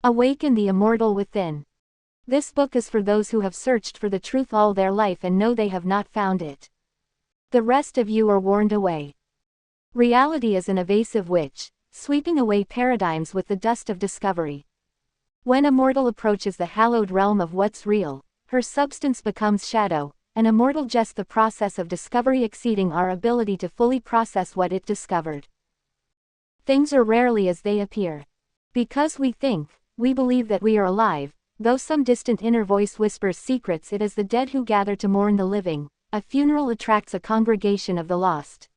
Awaken the immortal within. This book is for those who have searched for the truth all their life and know they have not found it. The rest of you are warned away. Reality is an evasive witch, sweeping away paradigms with the dust of discovery. When a mortal approaches the hallowed realm of what's real, her substance becomes shadow, and immortal just the process of discovery exceeding our ability to fully process what it discovered. Things are rarely as they appear. Because we think, we believe that we are alive, though some distant inner voice whispers secrets. It is the dead who gather to mourn the living. A funeral attracts a congregation of the lost.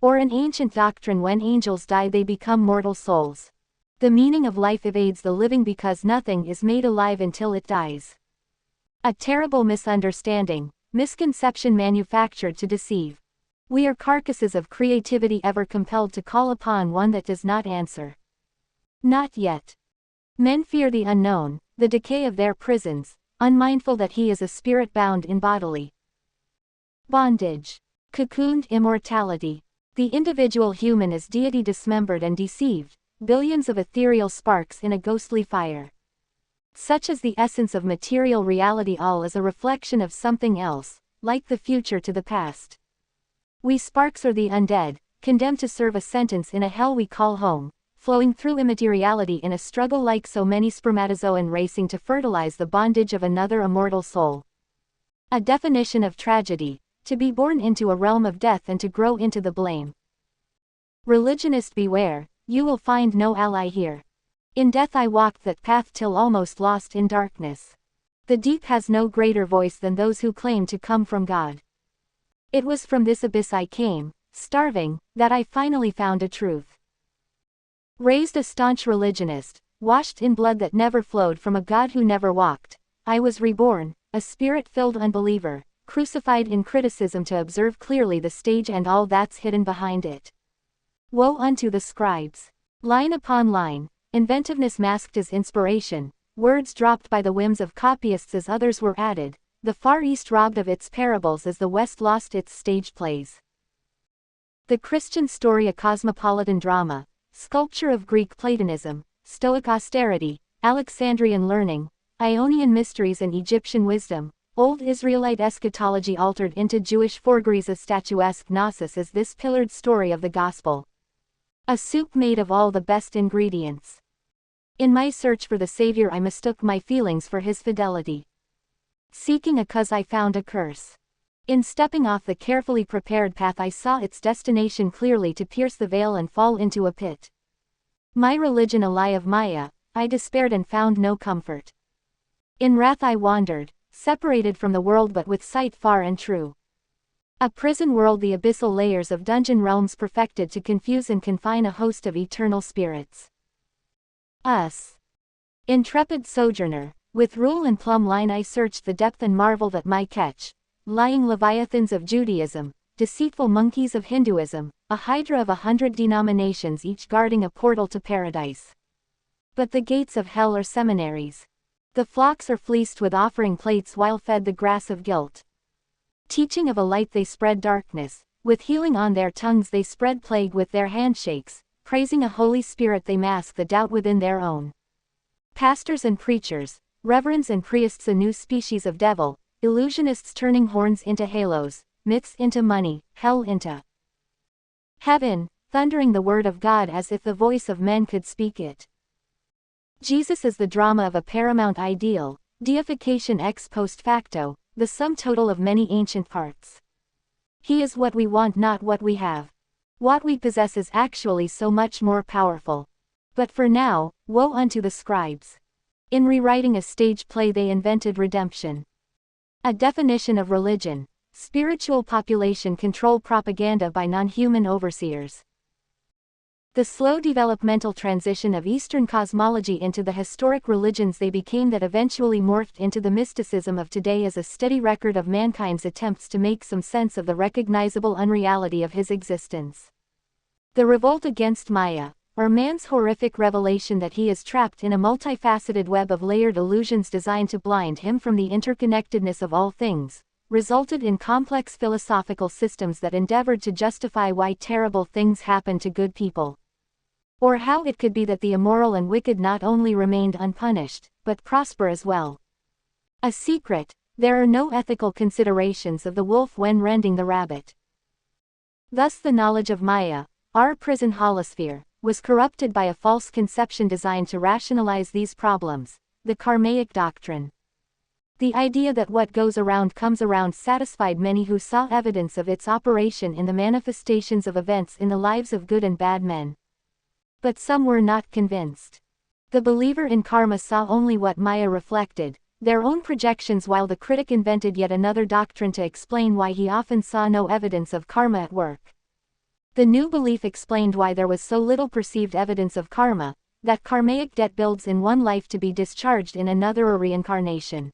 Or an ancient doctrine: when angels die they become mortal souls. The meaning of life evades the living because nothing is made alive until it dies. A terrible misunderstanding, misconception manufactured to deceive. We are carcasses of creativity ever compelled to call upon one that does not answer. Not yet. Men fear the unknown, the decay of their prisons, unmindful that he is a spirit bound in bodily bondage. Cocooned immortality. The individual human is deity dismembered and deceived, billions of ethereal sparks in a ghostly fire. Such is the essence of material reality. All is a reflection of something else, like the future to the past. We sparks are the undead, condemned to serve a sentence in a hell we call home, flowing through immateriality in a struggle like so many spermatozoan racing to fertilize the bondage of another immortal soul. A definition of tragedy: to be born into a realm of death and to grow into the blame. Religionist beware, you will find no ally here. In death I walked that path till almost lost in darkness. The deep has no greater voice than those who claim to come from God. It was from this abyss I came, starving, that I finally found a truth. Raised a staunch religionist, washed in blood that never flowed from a God who never walked, I was reborn, a spirit-filled unbeliever, crucified in criticism to observe clearly the stage and all that's hidden behind it. Woe unto the scribes. Line upon line, inventiveness masked as inspiration, words dropped by the whims of copyists as others were added, the Far East robbed of its parables as the West lost its stage plays. The Christian story: a cosmopolitan drama, sculpture of Greek Platonism, Stoic austerity, Alexandrian learning, Ionian mysteries and Egyptian wisdom, Old Israelite eschatology altered into Jewish forgeries. A statuesque gnosis is this pillared story of the gospel. A soup made of all the best ingredients. In my search for the Savior I mistook my feelings for his fidelity. Seeking a cause I found a curse. In stepping off the carefully prepared path I saw its destination clearly: to pierce the veil and fall into a pit. My religion a lie of Maya, I despaired and found no comfort. In wrath I wandered, separated from the world but with sight far and true. A prison world: the abyssal layers of dungeon realms perfected to confuse and confine a host of eternal spirits. Us. Intrepid sojourner, with rule and plumb line I searched the depth and marvel that my catch. Lying leviathans of Judaism, deceitful monkeys of Hinduism, a hydra of 100 denominations each guarding a portal to paradise. But the gates of hell are seminaries. The flocks are fleeced with offering plates while fed the grass of guilt. Teaching of a light they spread darkness, with healing on their tongues they spread plague with their handshakes, praising a Holy Spirit they mask the doubt within their own. Pastors and preachers, reverends and priests, a new species of devil, illusionists turning horns into halos, myths into money, hell into heaven, thundering the word of God as if the voice of men could speak it. Jesus is the drama of a paramount ideal, deification ex post facto, the sum total of many ancient parts. He is what we want, not what we have. What we possess is actually so much more powerful. But for now, woe unto the scribes. In rewriting a stage play they invented redemption. A definition of religion: spiritual population control propaganda by non-human overseers. The slow developmental transition of Eastern cosmology into the historic religions they became that eventually morphed into the mysticism of today is a steady record of mankind's attempts to make some sense of the recognizable unreality of his existence. The revolt against Maya, or man's horrific revelation that he is trapped in a multifaceted web of layered illusions designed to blind him from the interconnectedness of all things, resulted in complex philosophical systems that endeavored to justify why terrible things happen to good people. Or how it could be that the immoral and wicked not only remained unpunished, but prosper as well. A secret: there are no ethical considerations of the wolf when rending the rabbit. Thus the knowledge of Maya, our prison holosphere, was corrupted by a false conception designed to rationalize these problems, the Karmaic doctrine. The idea that what goes around comes around satisfied many who saw evidence of its operation in the manifestations of events in the lives of good and bad men. But some were not convinced. The believer in karma saw only what Maya reflected, their own projections, while the critic invented yet another doctrine to explain why he often saw no evidence of karma at work. The new belief explained why there was so little perceived evidence of karma, that karmaic debt builds in one life to be discharged in another or reincarnation.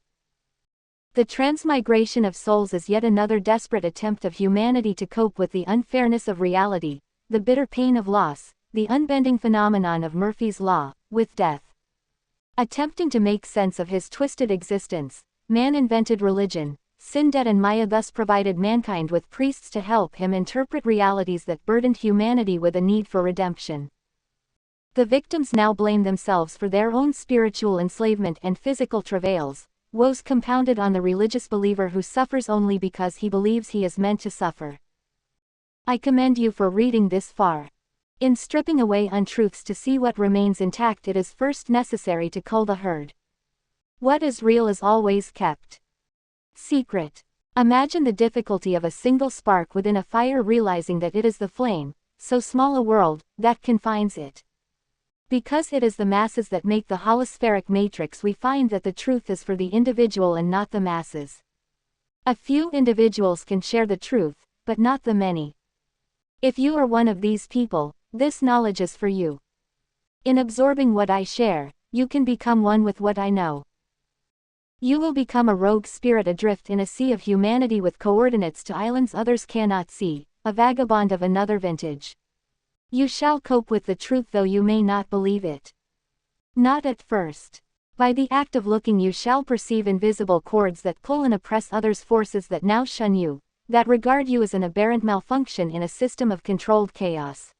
The transmigration of souls is yet another desperate attempt of humanity to cope with the unfairness of reality, the bitter pain of loss, the unbending phenomenon of Murphy's Law, with death. Attempting to make sense of his twisted existence, man invented religion. Sin, debt and Maya thus provided mankind with priests to help him interpret realities that burdened humanity with a need for redemption. The victims now blame themselves for their own spiritual enslavement and physical travails, woes compounded on the religious believer who suffers only because he believes he is meant to suffer. I commend you for reading this far. In stripping away untruths to see what remains intact, it is first necessary to cull the herd. What is real is always kept secret. Imagine the difficulty of a single spark within a fire, realizing that it is the flame, so small a world, that confines it. Because it is the masses that make the holospheric matrix, we find that the truth is for the individual and not the masses. A few individuals can share the truth, but not the many. If you are one of these people, this knowledge is for you. In absorbing what I share, you can become one with what I know. You will become a rogue spirit adrift in a sea of humanity with coordinates to islands others cannot see, a vagabond of another vintage. You shall cope with the truth though you may not believe it. Not at first. By the act of looking you shall perceive invisible cords that pull and oppress others, forces that now shun you, that regard you as an aberrant malfunction in a system of controlled chaos.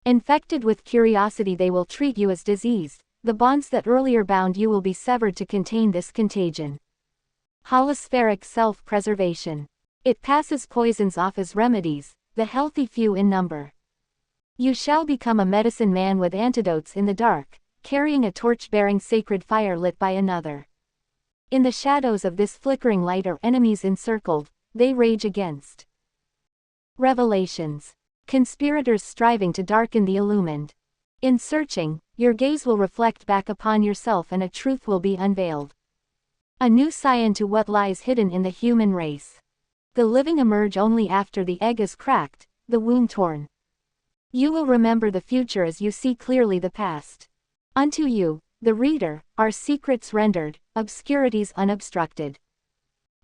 Infected with curiosity, they will treat you as diseased. The bonds that earlier bound you will be severed to contain this contagion. Holospheric self-preservation. It passes poisons off as remedies, the healthy few in number. You shall become a medicine man with antidotes in the dark, carrying a torch bearing sacred fire lit by another. In the shadows of this flickering light are enemies encircled, they rage against. Revelations. Conspirators striving to darken the illumined. In searching, your gaze will reflect back upon yourself and a truth will be unveiled. A new scion to what lies hidden in the human race. The living emerge only after the egg is cracked, the womb torn. You will remember the future as you see clearly the past. Unto you, the reader, are secrets rendered, obscurities unobstructed.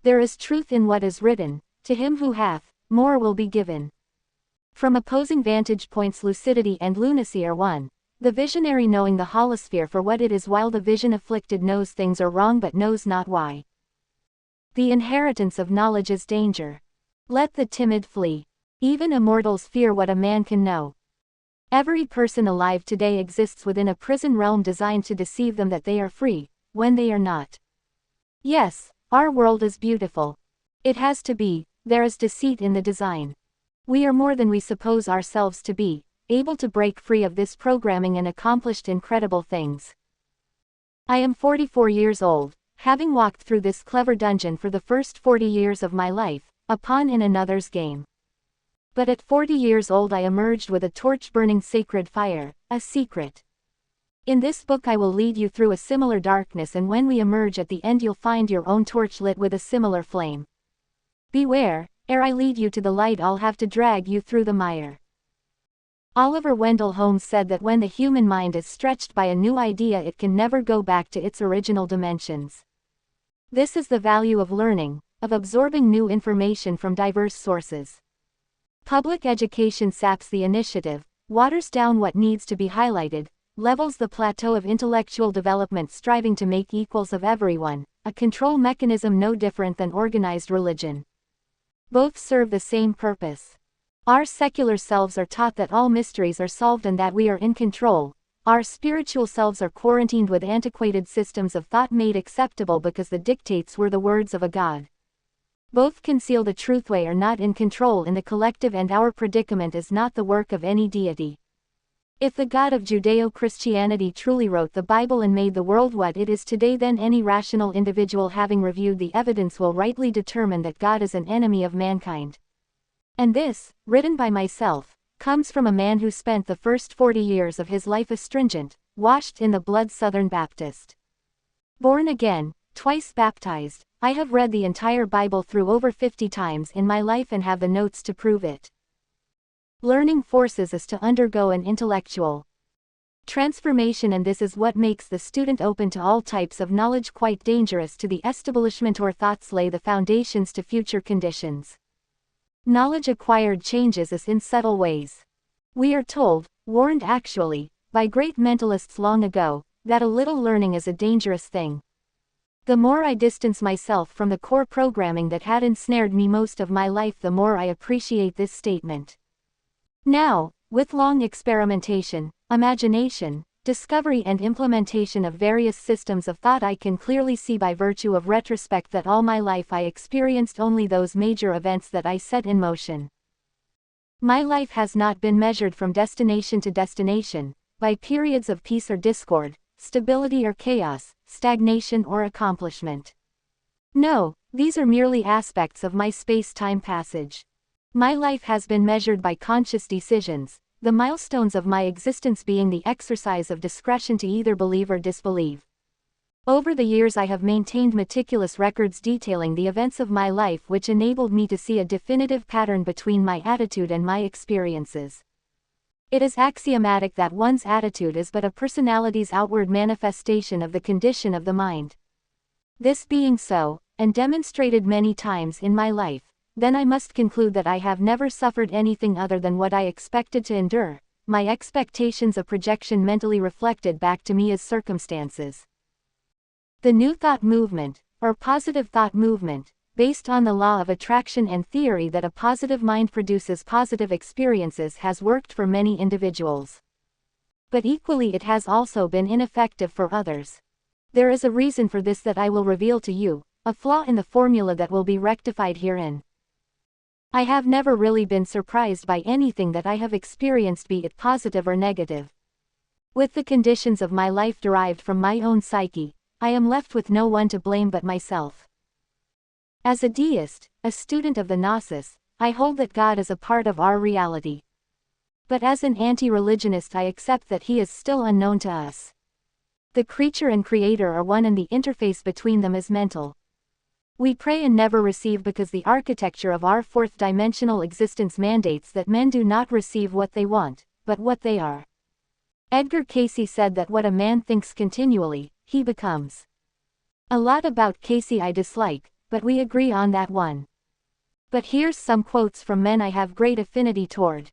There is truth in what is written, to him who hath, more will be given. From opposing vantage points, lucidity and lunacy are one. The visionary knowing the holosphere for what it is, while the vision afflicted knows things are wrong but knows not why. The inheritance of knowledge is danger. Let the timid flee. Even immortals fear what a man can know. Every person alive today exists within a prison realm designed to deceive them that they are free, when they are not. Yes, our world is beautiful. It has to be, there is deceit in the design. We are more than we suppose ourselves to be, able to break free of this programming and accomplished incredible things. I am 44 years old, having walked through this clever dungeon for the first 40 years of my life, a pawn in another's game. But at 40 years old I emerged with a torch burning sacred fire, a secret. In this book I will lead you through a similar darkness, and when we emerge at the end you'll find your own torch lit with a similar flame. Beware, ere I lead you to the light I'll have to drag you through the mire. Oliver Wendell Holmes said that when the human mind is stretched by a new idea it can never go back to its original dimensions. This is the value of learning, of absorbing new information from diverse sources. Public education saps the initiative, waters down what needs to be highlighted, levels the plateau of intellectual development, striving to make equals of everyone, a control mechanism no different than organized religion. Both serve the same purpose. Our secular selves are taught that all mysteries are solved and that we are in control. Our spiritual selves are quarantined with antiquated systems of thought made acceptable because the dictates were the words of a god. Both conceal the truth. We are not in control in the collective, and our predicament is not the work of any deity. If the God of Judeo-Christianity truly wrote the Bible and made the world what it is today, then any rational individual having reviewed the evidence will rightly determine that God is an enemy of mankind. And this, written by myself, comes from a man who spent the first 40 years of his life a stringent, washed in the blood Southern Baptist. Born again, twice baptized, I have read the entire Bible through over 50 times in my life and have the notes to prove it. Learning forces us to undergo an intellectual transformation, and this is what makes the student open to all types of knowledge, quite dangerous to the establishment or thoughts lay the foundations to future conditions. Knowledge acquired changes us in subtle ways. We are told, warned actually, by great mentalists long ago, that a little learning is a dangerous thing. The more I distance myself from the core programming that had ensnared me most of my life, the more I appreciate this statement. Now, with long experimentation, imagination, discovery and implementation of various systems of thought, I can clearly see by virtue of retrospect that all my life I experienced only those major events that I set in motion. My life has not been measured from destination to destination, by periods of peace or discord, stability or chaos, stagnation or accomplishment. No, these are merely aspects of my space-time passage. My life has been measured by conscious decisions, the milestones of my existence being the exercise of discretion to either believe or disbelieve. Over the years I have maintained meticulous records detailing the events of my life, which enabled me to see a definitive pattern between my attitude and my experiences. It is axiomatic that one's attitude is but a personality's outward manifestation of the condition of the mind. This being so, and demonstrated many times in my life, then I must conclude that I have never suffered anything other than what I expected to endure, my expectations a projection mentally reflected back to me as circumstances. The New Thought movement, or positive thought movement, based on the law of attraction and theory that a positive mind produces positive experiences, has worked for many individuals. But equally it has also been ineffective for others. There is a reason for this that I will reveal to you, a flaw in the formula that will be rectified herein. I have never really been surprised by anything that I have experienced, be it positive or negative. With the conditions of my life derived from my own psyche, I am left with no one to blame but myself. As a deist, a student of the Gnosis, I hold that God is a part of our reality. But as an anti-religionist, I accept that he is still unknown to us. The creature and creator are one, and the interface between them is mental. We pray and never receive because the architecture of our fourth-dimensional existence mandates that men do not receive what they want, but what they are. Edgar Cayce said that what a man thinks continually, he becomes. A lot about Cayce I dislike, but we agree on that one. But here's some quotes from men I have great affinity toward.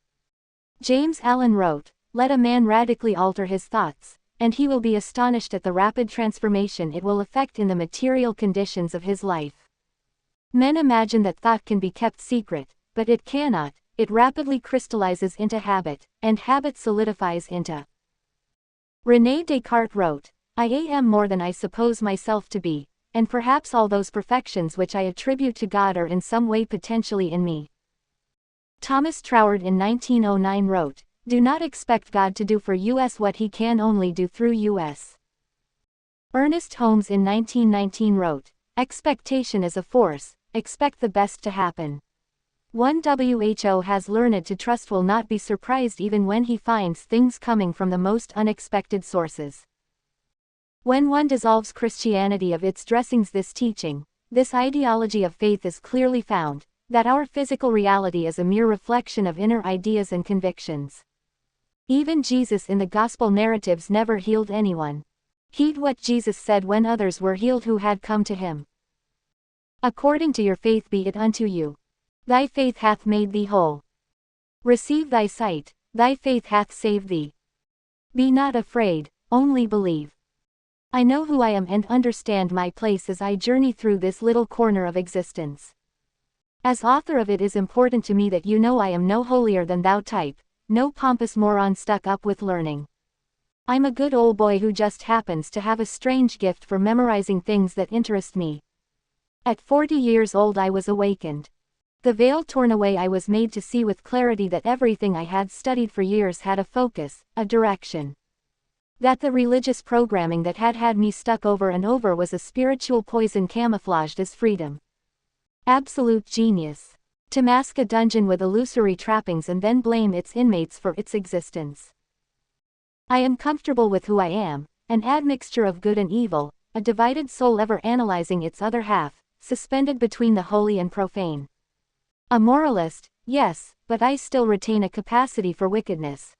James Allen wrote, "Let a man radically alter his thoughts, and he will be astonished at the rapid transformation it will effect in the material conditions of his life." Men imagine that thought can be kept secret, but it cannot. It rapidly crystallizes into habit, and habit solidifies into. René Descartes wrote, "I am more than I suppose myself to be, and perhaps all those perfections which I attribute to God are in some way potentially in me." Thomas Troward in 1909 wrote, "Do not expect God to do for us what he can only do through us." Ernest Holmes in 1919 wrote, "Expectation is a force, expect the best to happen." One who has learned to trust will not be surprised even when he finds things coming from the most unexpected sources. When one dissolves Christianity of its dressings, this teaching, this ideology of faith is clearly found, that our physical reality is a mere reflection of inner ideas and convictions. Even Jesus in the gospel narratives never healed anyone. Heed what Jesus said when others were healed who had come to him. "According to your faith be it unto you. Thy faith hath made thee whole. Receive thy sight, thy faith hath saved thee. Be not afraid, only believe." I know who I am and understand my place as I journey through this little corner of existence. As author of it is important to me that you know I am no holier than thou type, no pompous moron stuck up with learning. I'm a good old boy who just happens to have a strange gift for memorizing things that interest me. At 40 years old I was awakened. The veil torn away, I was made to see with clarity that everything I had studied for years had a focus, a direction. That the religious programming that had had me stuck over and over was a spiritual poison camouflaged as freedom. Absolute genius. To mask a dungeon with illusory trappings and then blame its inmates for its existence. I am comfortable with who I am, an admixture of good and evil, a divided soul ever analyzing its other half, suspended between the holy and profane. A moralist, yes, but I still retain a capacity for wickedness.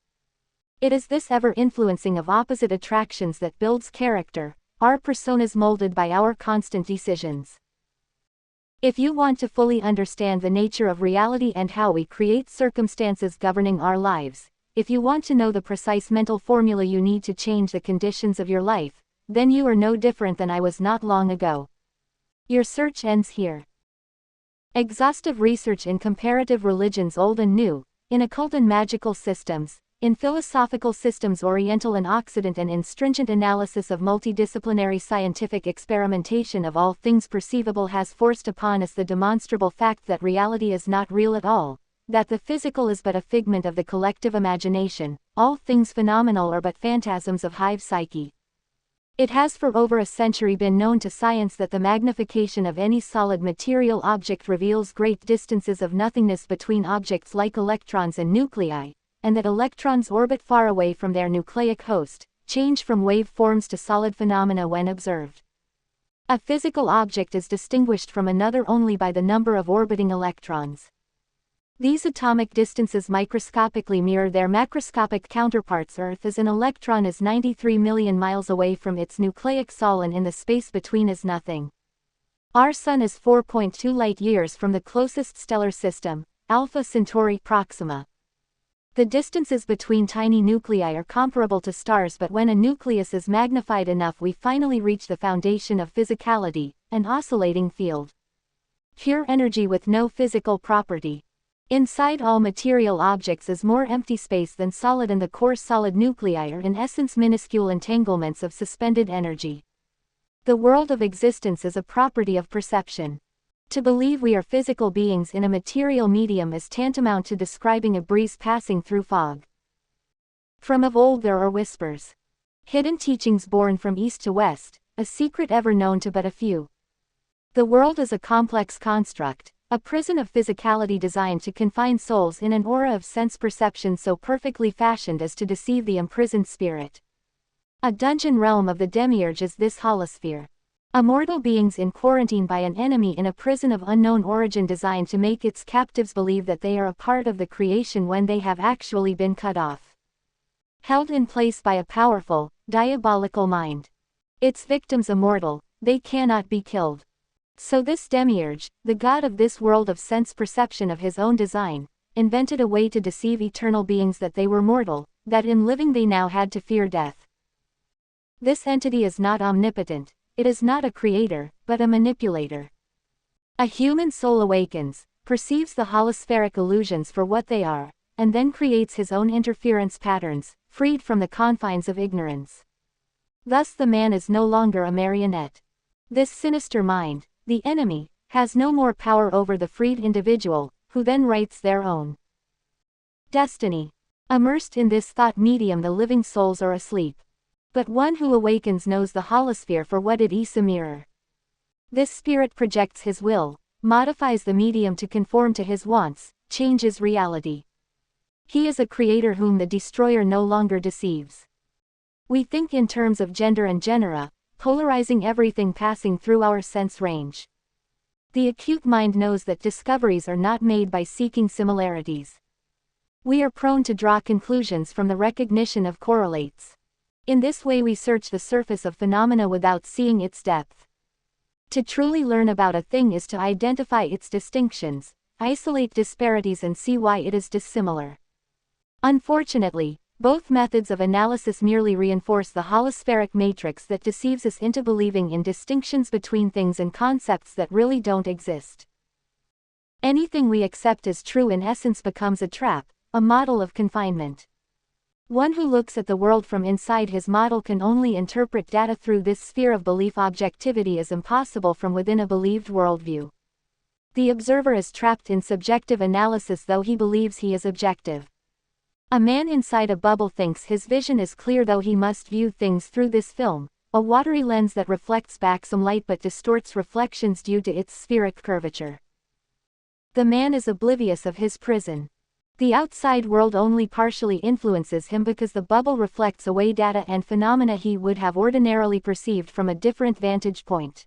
It is this ever-influencing of opposite attractions that builds character, our personas molded by our constant decisions. If you want to fully understand the nature of reality and how we create circumstances governing our lives, if you want to know the precise mental formula you need to change the conditions of your life, then you are no different than I was not long ago. Your search ends here. Exhaustive research in comparative religions old and new, in occult and magical systems, in philosophical systems Oriental and Occident, and in stringent analysis of multidisciplinary scientific experimentation of all things perceivable has forced upon us the demonstrable fact that reality is not real at all, that the physical is but a figment of the collective imagination, all things phenomenal are but phantasms of hive psyche. It has for over a century been known to science that the magnification of any solid material object reveals great distances of nothingness between objects like electrons and nuclei, and that electrons orbit far away from their nucleic host, change from wave forms to solid phenomena when observed. A physical object is distinguished from another only by the number of orbiting electrons. These atomic distances microscopically mirror their macroscopic counterparts. Earth as an electron is 93 million miles away from its nucleic sol, and in the space between is nothing. Our Sun is 4.2 light-years from the closest stellar system, Alpha Centauri Proxima. The distances between tiny nuclei are comparable to stars, but when a nucleus is magnified enough we finally reach the foundation of physicality, an oscillating field. Pure energy with no physical property. Inside all material objects is more empty space than solid, and the core solid nuclei are in essence minuscule entanglements of suspended energy. The world of existence is a property of perception. To believe we are physical beings in a material medium is tantamount to describing a breeze passing through fog. From of old there are whispers. Hidden teachings born from east to west, a secret ever known to but a few. The world is a complex construct, a prison of physicality designed to confine souls in an aura of sense perception so perfectly fashioned as to deceive the imprisoned spirit. A dungeon realm of the demiurge is this holosphere. Immortal beings in quarantine by an enemy in a prison of unknown origin designed to make its captives believe that they are a part of the creation when they have actually been cut off. Held in place by a powerful, diabolical mind. Its victims immortal, they cannot be killed. So this demiurge, the god of this world of sense perception of his own design, invented a way to deceive eternal beings that they were mortal, that in living they now had to fear death. This entity is not omnipotent. It is not a creator, but a manipulator. A human soul awakens, perceives the holospheric illusions for what they are, and then creates his own interference patterns, freed from the confines of ignorance. Thus the man is no longer a marionette. This sinister mind, the enemy, has no more power over the freed individual, who then writes their own destiny. Immersed in this thought medium the living souls are asleep. But one who awakens knows the holosphere for what it is, a mirror. This spirit projects his will, modifies the medium to conform to his wants, changes reality. He is a creator whom the destroyer no longer deceives. We think in terms of gender and genera, polarizing everything passing through our sense range. The acute mind knows that discoveries are not made by seeking similarities. We are prone to draw conclusions from the recognition of correlates. In this way we search the surface of phenomena without seeing its depth. To truly learn about a thing is to identify its distinctions, isolate disparities and see why it is dissimilar. Unfortunately, both methods of analysis merely reinforce the holospheric matrix that deceives us into believing in distinctions between things and concepts that really don't exist. Anything we accept as true in essence becomes a trap, a model of confinement. One who looks at the world from inside his model can only interpret data through this sphere of belief. Objectivity is impossible from within a believed worldview. The observer is trapped in subjective analysis though he believes he is objective. A man inside a bubble thinks his vision is clear though he must view things through this film, a watery lens that reflects back some light but distorts reflections due to its spheric curvature. The man is oblivious of his prison. The outside world only partially influences him because the bubble reflects away data and phenomena he would have ordinarily perceived from a different vantage point.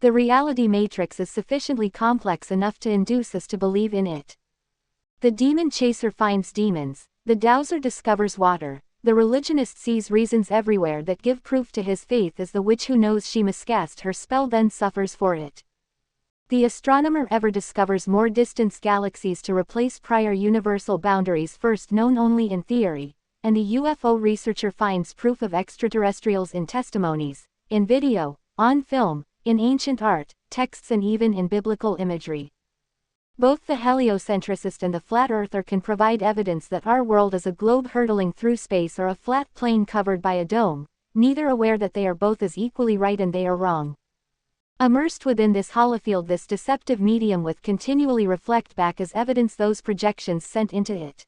The reality matrix is sufficiently complex enough to induce us to believe in it. The demon chaser finds demons, the dowser discovers water, the religionist sees reasons everywhere that give proof to his faith as the witch who knows she miscast her spell then suffers for it. The astronomer ever discovers more distant galaxies to replace prior universal boundaries first known only in theory, and the UFO researcher finds proof of extraterrestrials in testimonies, in video, on film, in ancient art, texts and even in biblical imagery. Both the heliocentricist and the flat earther can provide evidence that our world is a globe hurtling through space or a flat plane covered by a dome, neither aware that they are both as equally right and they are wrong. Immersed within this holofield, this deceptive medium with continually reflect back as evidence those projections sent into it.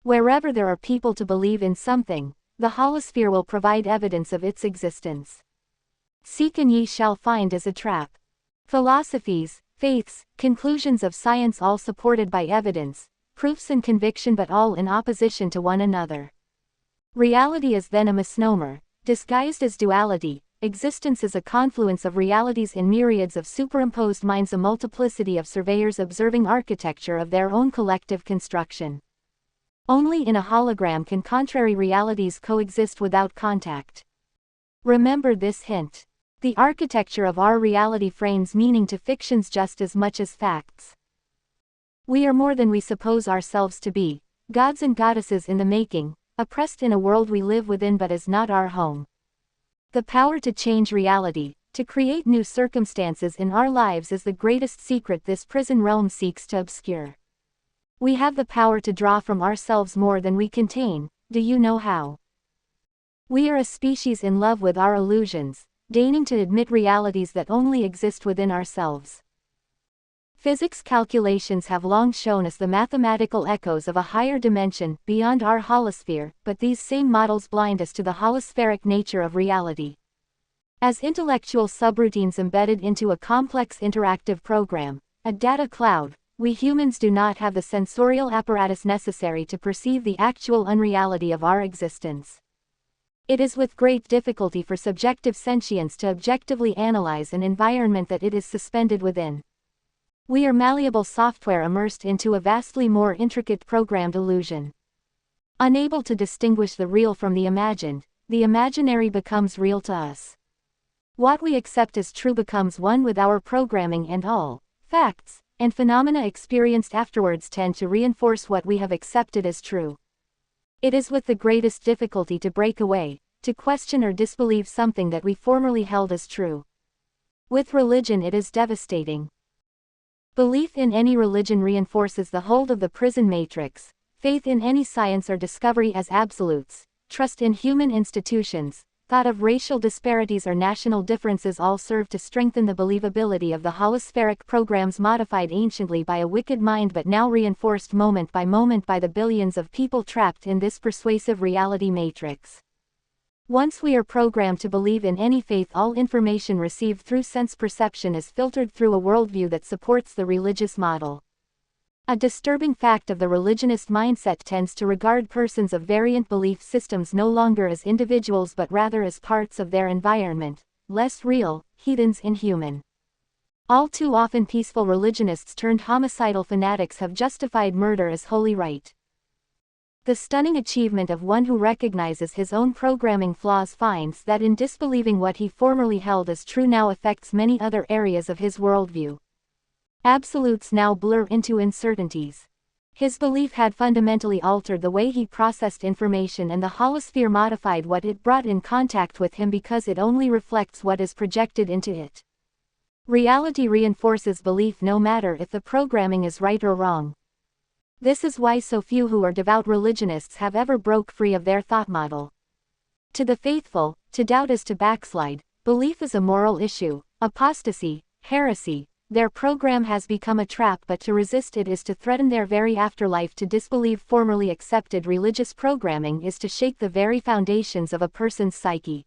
Wherever there are people to believe in something, the holosphere will provide evidence of its existence. Seek and ye shall find is a trap. Philosophies, faiths, conclusions of science all supported by evidence, proofs and conviction but all in opposition to one another. Reality is then a misnomer, disguised as duality. Existence is a confluence of realities in myriads of superimposed minds, a multiplicity of surveyors observing architecture of their own collective construction. Only in a hologram can contrary realities coexist without contact. Remember this hint. The architecture of our reality frames meaning to fictions just as much as facts. We are more than we suppose ourselves to be, gods and goddesses in the making, oppressed in a world we live within but is not our home. The power to change reality, to create new circumstances in our lives is the greatest secret this prison realm seeks to obscure. We have the power to draw from ourselves more than we contain. Do you know how? We are a species in love with our illusions, deigning to admit realities that only exist within ourselves. Physics calculations have long shown us the mathematical echoes of a higher dimension, beyond our holosphere, but these same models blind us to the holospheric nature of reality. As intellectual subroutines embedded into a complex interactive program, a data cloud, we humans do not have the sensorial apparatus necessary to perceive the actual unreality of our existence. It is with great difficulty for subjective sentience to objectively analyze an environment that it is suspended within. We are malleable software immersed into a vastly more intricate programmed illusion. Unable to distinguish the real from the imaginary becomes real to us. What we accept as true becomes one with our programming, and all facts and phenomena experienced afterwards tend to reinforce what we have accepted as true. It is with the greatest difficulty to break away, to question or disbelieve something that we formerly held as true. With religion it is devastating. Belief in any religion reinforces the hold of the prison matrix, faith in any science or discovery as absolutes, trust in human institutions, thought of racial disparities or national differences all serve to strengthen the believability of the holospheric programs modified anciently by a wicked mind but now reinforced moment by moment by the billions of people trapped in this persuasive reality matrix. Once we are programmed to believe in any faith, all information received through sense perception is filtered through a worldview that supports the religious model. A disturbing fact of the religionist mindset tends to regard persons of variant belief systems no longer as individuals but rather as parts of their environment, less real, heathens inhuman. All too often peaceful religionists turned homicidal fanatics have justified murder as holy right. The stunning achievement of one who recognizes his own programming flaws finds that in disbelieving what he formerly held as true now affects many other areas of his worldview. Absolutes now blur into uncertainties. His belief had fundamentally altered the way he processed information, and the holosphere modified what it brought in contact with him because it only reflects what is projected into it. Reality reinforces belief no matter if the programming is right or wrong. This is why so few who are devout religionists have ever broke free of their thought model. To the faithful, to doubt is to backslide. Belief is a moral issue, apostasy, heresy. Their program has become a trap, but to resist it is to threaten their very afterlife. To disbelieve formerly accepted religious programming is to shake the very foundations of a person's psyche.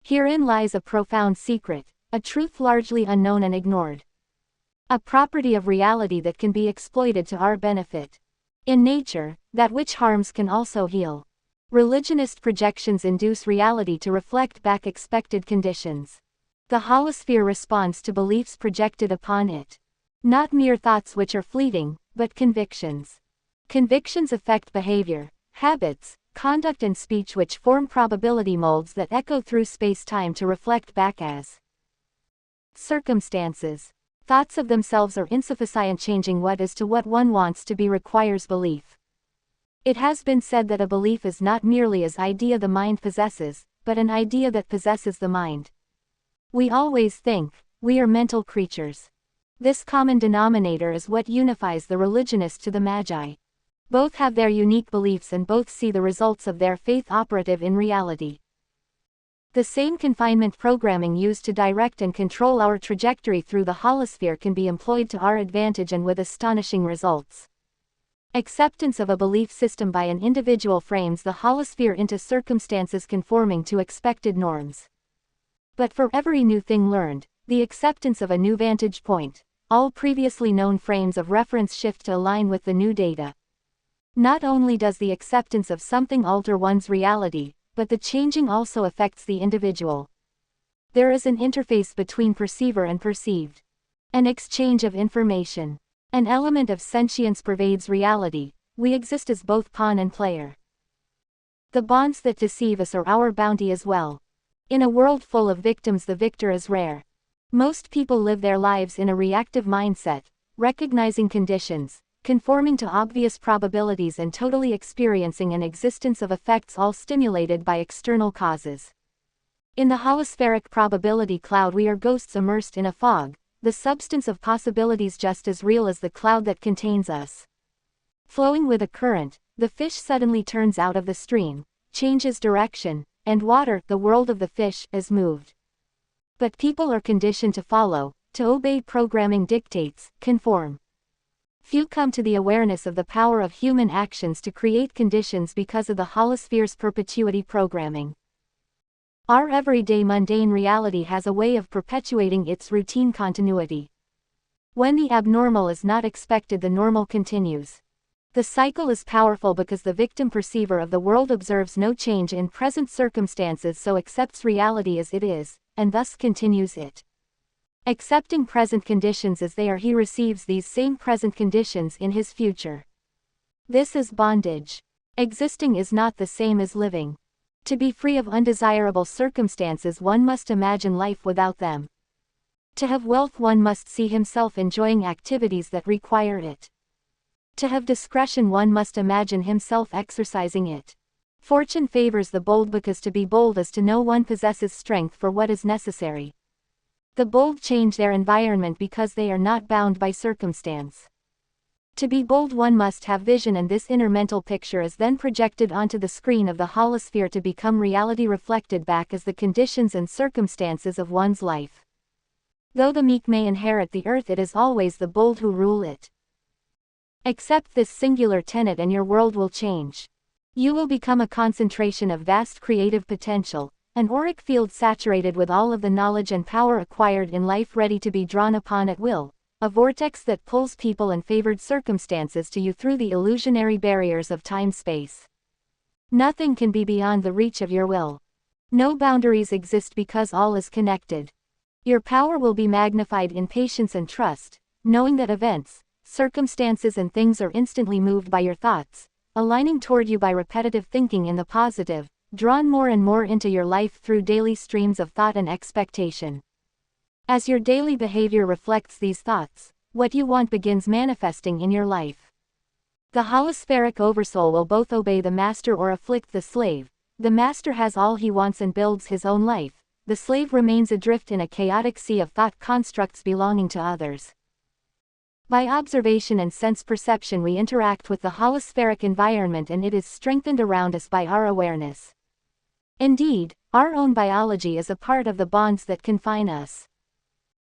Herein lies a profound secret, a truth largely unknown and ignored. A property of reality that can be exploited to our benefit. In nature, that which harms can also heal. Religionist projections induce reality to reflect back expected conditions. The holosphere responds to beliefs projected upon it. Not mere thoughts which are fleeting, but convictions. Convictions affect behavior, habits, conduct and speech, which form probability molds that echo through space-time to reflect back as circumstances. Thoughts of themselves are insufficient. Changing what is to what one wants to be requires belief. It has been said that a belief is not merely an idea the mind possesses, but an idea that possesses the mind. We always think, we are mental creatures. This common denominator is what unifies the religionist to the magi. Both have their unique beliefs and both see the results of their faith operative in reality. The same confinement programming used to direct and control our trajectory through the holosphere can be employed to our advantage and with astonishing results. Acceptance of a belief system by an individual frames the holosphere into circumstances conforming to expected norms. But for every new thing learned, the acceptance of a new vantage point, all previously known frames of reference shift to align with the new data. Not only does the acceptance of something alter one's reality, but the changing also affects the individual. There is an interface between perceiver and perceived. An exchange of information. An element of sentience pervades reality. We exist as both pawn and player. The bonds that deceive us are our bounty as well. In a world full of victims, the victor is rare. Most people live their lives in a reactive mindset, recognizing conditions, conforming to obvious probabilities and totally experiencing an existence of effects all stimulated by external causes. In the holospheric probability cloud we are ghosts immersed in a fog, the substance of possibilities just as real as the cloud that contains us. Flowing with a current, the fish suddenly turns out of the stream, changes direction, and water, the world of the fish, is moved. But people are conditioned to follow, to obey programming dictates, conform. Few come to the awareness of the power of human actions to create conditions because of the holosphere's perpetuity programming. Our everyday mundane reality has a way of perpetuating its routine continuity. When the abnormal is not expected, the normal continues. The cycle is powerful because the victim perceiver of the world observes no change in present circumstances, so accepts reality as it is, and thus continues it. Accepting present conditions as they are, he receives these same present conditions in his future. This is bondage. Existing is not the same as living. To be free of undesirable circumstances, one must imagine life without them. To have wealth, one must see himself enjoying activities that require it. To have discretion, one must imagine himself exercising it. Fortune favors the bold because to be bold is to know one possesses strength for what is necessary. The bold change their environment because they are not bound by circumstance. To be bold, one must have vision, and this inner mental picture is then projected onto the screen of the holosphere to become reality reflected back as the conditions and circumstances of one's life. Though the meek may inherit the earth, it is always the bold who rule it. Accept this singular tenet and your world will change. You will become a concentration of vast creative potential, an auric field saturated with all of the knowledge and power acquired in life ready to be drawn upon at will, a vortex that pulls people and favored circumstances to you through the illusionary barriers of time-space. Nothing can be beyond the reach of your will. No boundaries exist because all is connected. Your power will be magnified in patience and trust, knowing that events, circumstances and things are instantly moved by your thoughts, aligning toward you by repetitive thinking in the positive, drawn more and more into your life through daily streams of thought and expectation. As your daily behavior reflects these thoughts, what you want begins manifesting in your life. The holospheric oversoul will both obey the master or afflict the slave. The master has all he wants and builds his own life. the slave remains adrift in a chaotic sea of thought constructs belonging to others. By observation and sense perception we interact with the holospheric environment, and it is strengthened around us by our awareness. Indeed, our own biology is a part of the bonds that confine us.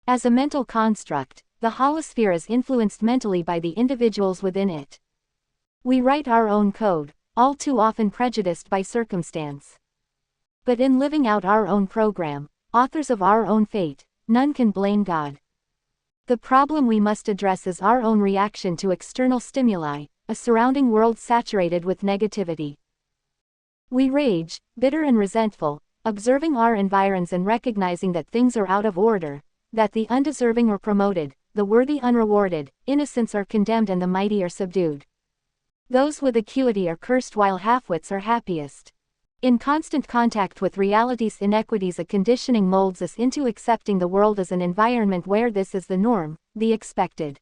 As a mental construct, the holosphere is influenced mentally by the individuals within it. We write our own code, all too often prejudiced by circumstance. But in living out our own program, authors of our own fate, none can blame God. The problem we must address is our own reaction to external stimuli, a surrounding world saturated with negativity. We rage, bitter and resentful, observing our environs and recognizing that things are out of order, that the undeserving are promoted, the worthy unrewarded, innocents are condemned and the mighty are subdued. Those with acuity are cursed while halfwits are happiest. In constant contact with reality's inequities, a conditioning molds us into accepting the world as an environment where this is the norm, the expected.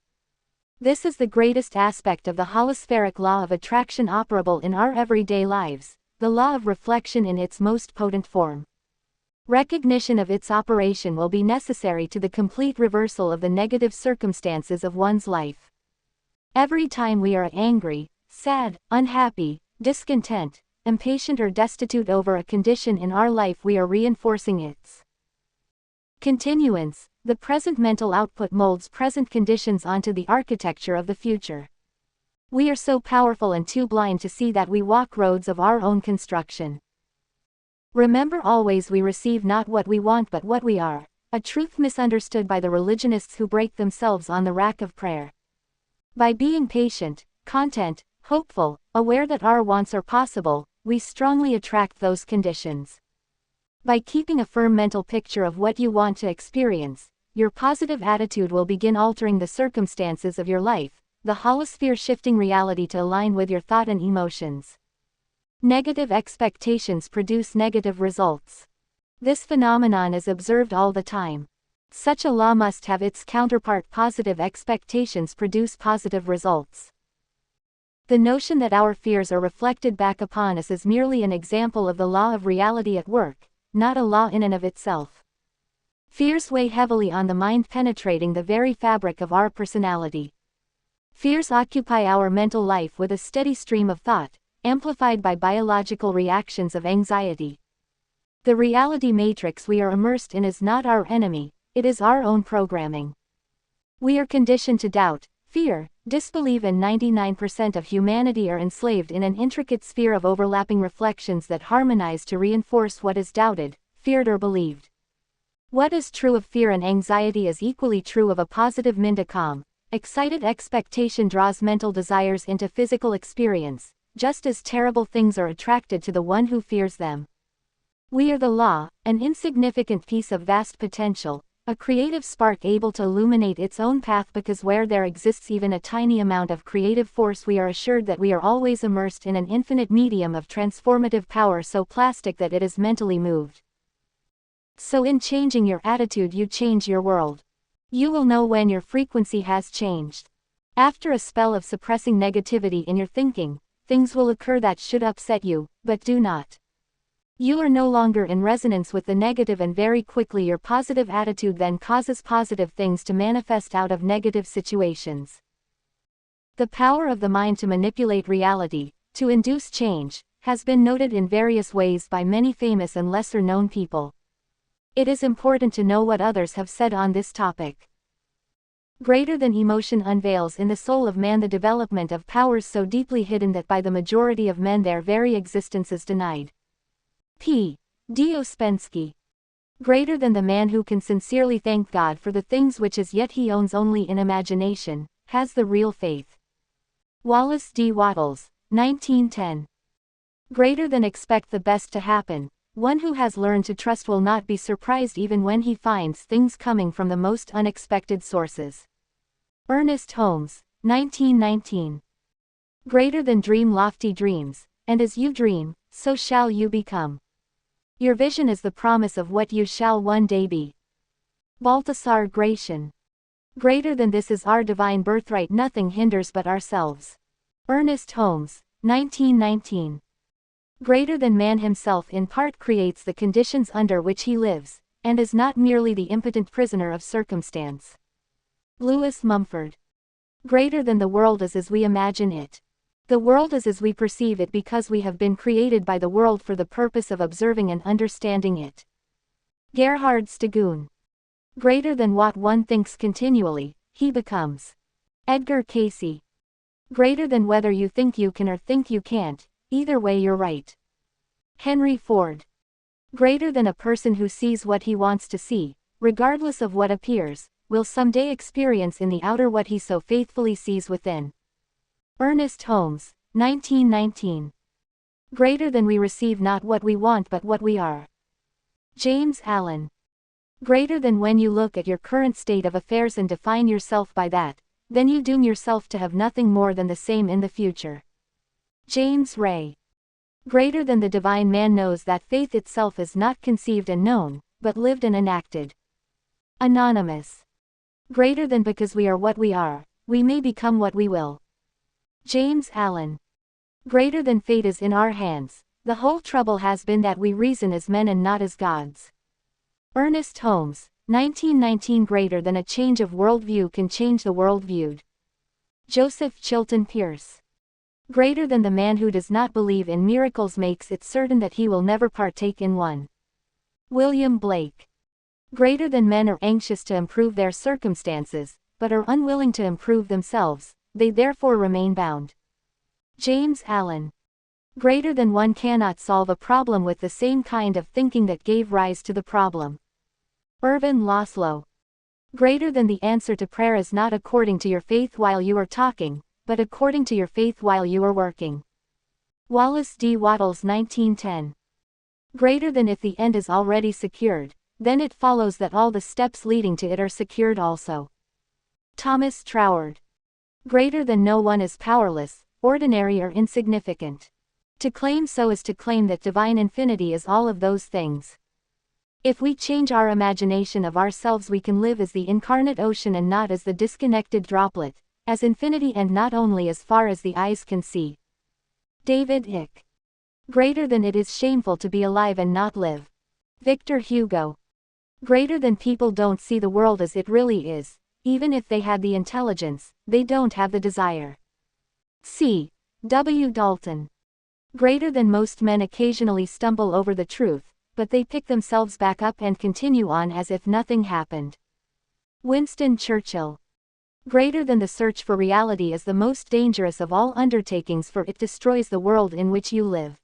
This is the greatest aspect of the holospheric law of attraction operable in our everyday lives, the law of reflection in its most potent form. Recognition of its operation will be necessary to the complete reversal of the negative circumstances of one's life. Every time we are angry, sad, unhappy, discontent, impatient or destitute over a condition in our life, we are reinforcing its continuance. The present mental output molds present conditions onto the architecture of the future. We are so powerful and too blind to see that we walk roads of our own construction. Remember always, we receive not what we want but what we are, a truth misunderstood by the religionists who break themselves on the rack of prayer. By being patient, content, hopeful, aware that our wants are possible, we strongly attract those conditions. By keeping a firm mental picture of what you want to experience, your positive attitude will begin altering the circumstances of your life, the holosphere shifting reality to align with your thought and emotions. Negative expectations produce negative results. This phenomenon is observed all the time. Such a law must have its counterpart: positive expectations produce positive results. The notion that our fears are reflected back upon us is merely an example of the law of reality at work, not a law in and of itself. Fears weigh heavily on the mind, penetrating the very fabric of our personality. Fears occupy our mental life with a steady stream of thought, amplified by biological reactions of anxiety. The reality matrix we are immersed in is not our enemy, it is our own programming. We are conditioned to doubt, fear, disbelieve, and 99% of humanity are enslaved in an intricate sphere of overlapping reflections that harmonize to reinforce what is doubted, feared, or believed. What is true of fear and anxiety is equally true of a positive mind. A calm, excited expectation draws mental desires into physical experience, just as terrible things are attracted to the one who fears them. We are the law, an insignificant piece of vast potential, a creative spark able to illuminate its own path, because where there exists even a tiny amount of creative force, we are assured that we are always immersed in an infinite medium of transformative power so plastic that it is mentally moved. So in changing your attitude you change your world. You will know when your frequency has changed. After a spell of suppressing negativity in your thinking, things will occur that should upset you, but do not. You are no longer in resonance with the negative, and very quickly your positive attitude then causes positive things to manifest out of negative situations. The power of the mind to manipulate reality, to induce change, has been noted in various ways by many famous and lesser-known people. It is important to know what others have said on this topic. Greater than emotion unveils in the soul of man the development of powers so deeply hidden that by the majority of men their very existence is denied. P. D. Ouspensky. Greater than the man who can sincerely thank God for the things which as yet he owns only in imagination, has the real faith. Wallace D. Wattles, 1910. Greater than expect the best to happen, one who has learned to trust will not be surprised even when he finds things coming from the most unexpected sources. Ernest Holmes, 1919. Greater than dream lofty dreams, and as you dream, so shall you become. Your vision is the promise of what you shall one day be. Baltasar Gracian. Greater than this is our divine birthright, nothing hinders but ourselves. Ernest Holmes, 1919. Greater than man himself in part creates the conditions under which he lives, and is not merely the impotent prisoner of circumstance. Lewis Mumford. Greater than the world is as we imagine it. The world is as we perceive it because we have been created by the world for the purpose of observing and understanding it. Gerhard Stegun. Greater than what one thinks continually, he becomes. Edgar Cayce. Greater than whether you think you can or think you can't, either way you're right. Henry Ford. Greater than a person who sees what he wants to see, regardless of what appears, will someday experience in the outer what he so faithfully sees within. Ernest Holmes, 1919. Greater than we receive not what we want but what we are. James Allen. Greater than when you look at your current state of affairs and define yourself by that, then you doom yourself to have nothing more than the same in the future. James Ray. Greater than the divine man knows that faith itself is not conceived and known, but lived and enacted. Anonymous. Greater than because we are what we are, we may become what we will. James Allen. Greater than fate is in our hands, the whole trouble has been that we reason as men and not as gods. Ernest Holmes, 1919. Greater than a change of worldview can change the world viewed. Joseph Chilton Pearce. Greater than the man who does not believe in miracles makes it certain that he will never partake in one. William Blake. Greater than men are anxious to improve their circumstances, but are unwilling to improve themselves, they therefore remain bound. James Allen. Greater than one cannot solve a problem with the same kind of thinking that gave rise to the problem. Irvin Laszlo. Greater than the answer to prayer is not according to your faith while you are talking, but according to your faith while you are working. Wallace D. Wattles, 1910. Greater than if the end is already secured, then it follows that all the steps leading to it are secured also. Thomas Troward. Greater than no one is powerless, ordinary or insignificant. To claim so is to claim that divine infinity is all of those things. If we change our imagination of ourselves we can live as the incarnate ocean and not as the disconnected droplet, as infinity and not only as far as the eyes can see. David Icke. Greater than it is shameful to be alive and not live. Victor Hugo. Greater than people don't see the world as it really is, even if they had the intelligence, they don't have the desire. C. W. Dalton. Greater than most men occasionally stumble over the truth, but they pick themselves back up and continue on as if nothing happened. Winston Churchill. Greater than the search for reality is the most dangerous of all undertakings, for it destroys the world in which you live.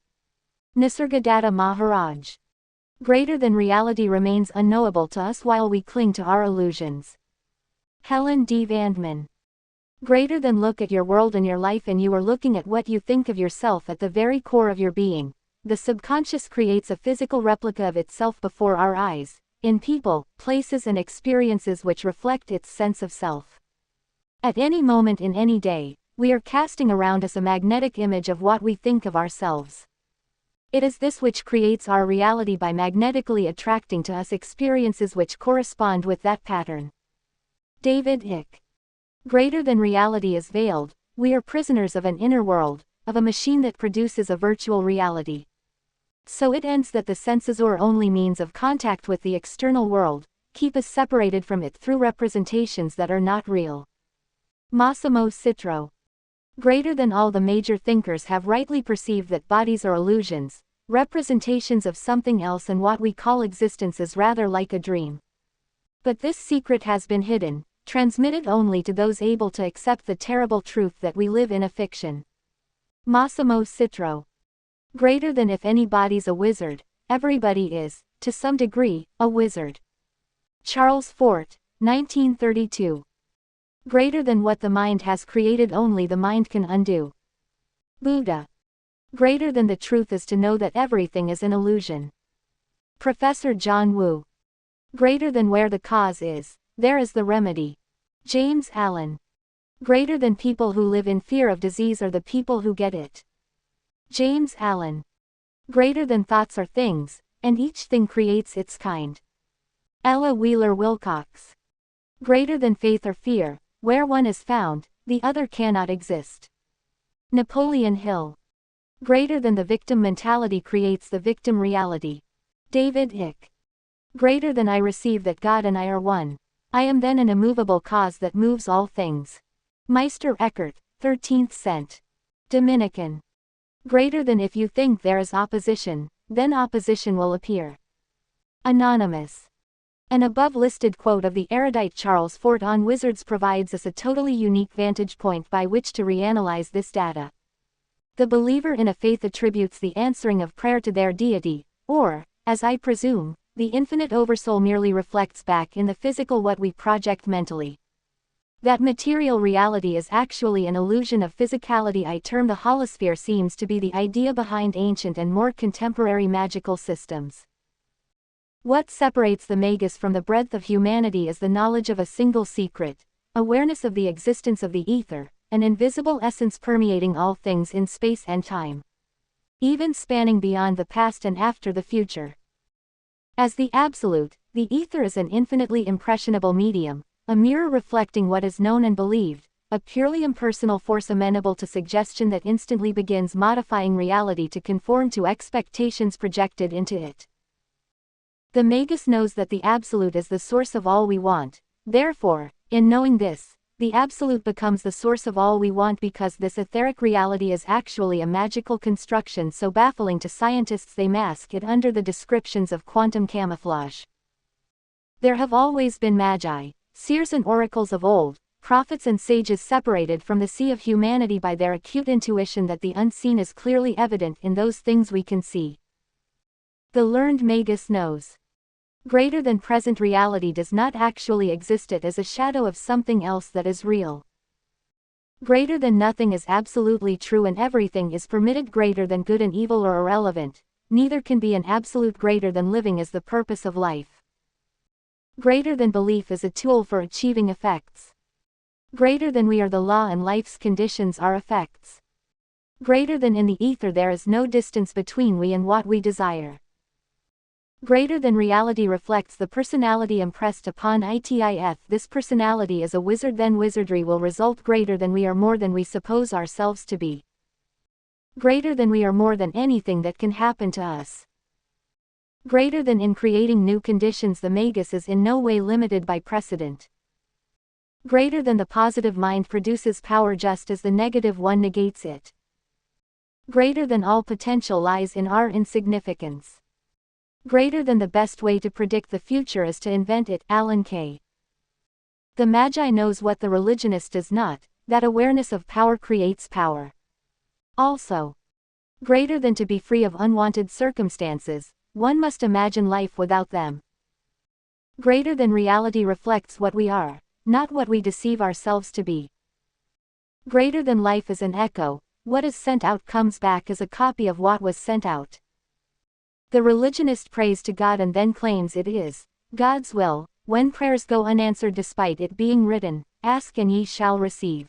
Nisargadatta Maharaj. Greater than reality remains unknowable to us while we cling to our illusions. Helen D. Vandman. Greater than look at your world and your life and you are looking at what you think of yourself at the very core of your being. The subconscious creates a physical replica of itself before our eyes, in people, places and experiences which reflect its sense of self. At any moment in any day, we are casting around us a magnetic image of what we think of ourselves. It is this which creates our reality by magnetically attracting to us experiences which correspond with that pattern. David Icke. Greater than reality is veiled, we are prisoners of an inner world, of a machine that produces a virtual reality. So it ends that the senses or only means of contact with the external world, keep us separated from it through representations that are not real. Massimo Citro. Greater than all the major thinkers have rightly perceived that bodies are illusions, representations of something else, and what we call existence is rather like a dream. But this secret has been hidden, transmitted only to those able to accept the terrible truth that we live in a fiction. Massimo Citro. Greater than if anybody's a wizard, everybody is, to some degree, a wizard. Charles Fort, 1932. Greater than what the mind has created only the mind can undo. Buddha. Greater than the truth is to know that everything is an illusion. Professor John Woo. Greater than where the cause is, there is the remedy. James Allen. Greater than people who live in fear of disease are the people who get it. James Allen. Greater than thoughts are things, and each thing creates its kind. Ella Wheeler Wilcox. Greater than faith or fear, where one is found, the other cannot exist. Napoleon Hill. Greater than the victim mentality creates the victim reality. David Icke. Greater than I receive that God and I are one. I am then an immovable cause that moves all things. Meister Eckhart, 13th cent. Dominican. Greater than if you think there is opposition, then opposition will appear. Anonymous. An above-listed quote of the erudite Charles Fort on wizards provides us a totally unique vantage point by which to reanalyze this data. The believer in a faith attributes the answering of prayer to their deity, or, as I presume, the infinite oversoul merely reflects back in the physical what we project mentally. That material reality is actually an illusion of physicality I term the holosphere seems to be the idea behind ancient and more contemporary magical systems. What separates the magus from the breadth of humanity is the knowledge of a single secret, awareness of the existence of the ether, an invisible essence permeating all things in space and time, even spanning beyond the past and after the future. As the absolute, the ether is an infinitely impressionable medium, a mirror reflecting what is known and believed, a purely impersonal force amenable to suggestion that instantly begins modifying reality to conform to expectations projected into it. The magus knows that the absolute is the source of all we want, therefore, in knowing this, the absolute becomes the source of all we want because this etheric reality is actually a magical construction so baffling to scientists they mask it under the descriptions of quantum camouflage. There have always been magi, seers and oracles of old, prophets and sages separated from the sea of humanity by their acute intuition that the unseen is clearly evident in those things we can see. The learned magus knows. Greater than present reality does not actually exist, it as a shadow of something else that is real. Greater than nothing is absolutely true and everything is permitted. Greater than good and evil are irrelevant, neither can be an absolute. Greater than living is the purpose of life. Greater than belief is a tool for achieving effects. Greater than we are the law and life's conditions are effects. Greater than in the ether there is no distance between we and what we desire. Greater than reality reflects the personality impressed upon it. If this personality is a wizard, then wizardry will result. Greater than we are more than we suppose ourselves to be. Greater than we are more than anything that can happen to us. Greater than in creating new conditions, the magus is in no way limited by precedent. Greater than the positive mind produces power just as the negative one negates it. Greater than all potential lies in our insignificance. Greater than the best way to predict the future is to invent it. Alan Kay. The magi knows what the religionist does not, that awareness of power creates power. Also, greater than to be free of unwanted circumstances, one must imagine life without them. Greater than reality reflects what we are, not what we deceive ourselves to be. Greater than life is an echo, what is sent out comes back as a copy of what was sent out. The religionist prays to God and then claims it is God's will, when prayers go unanswered despite it being written, "Ask and ye shall receive."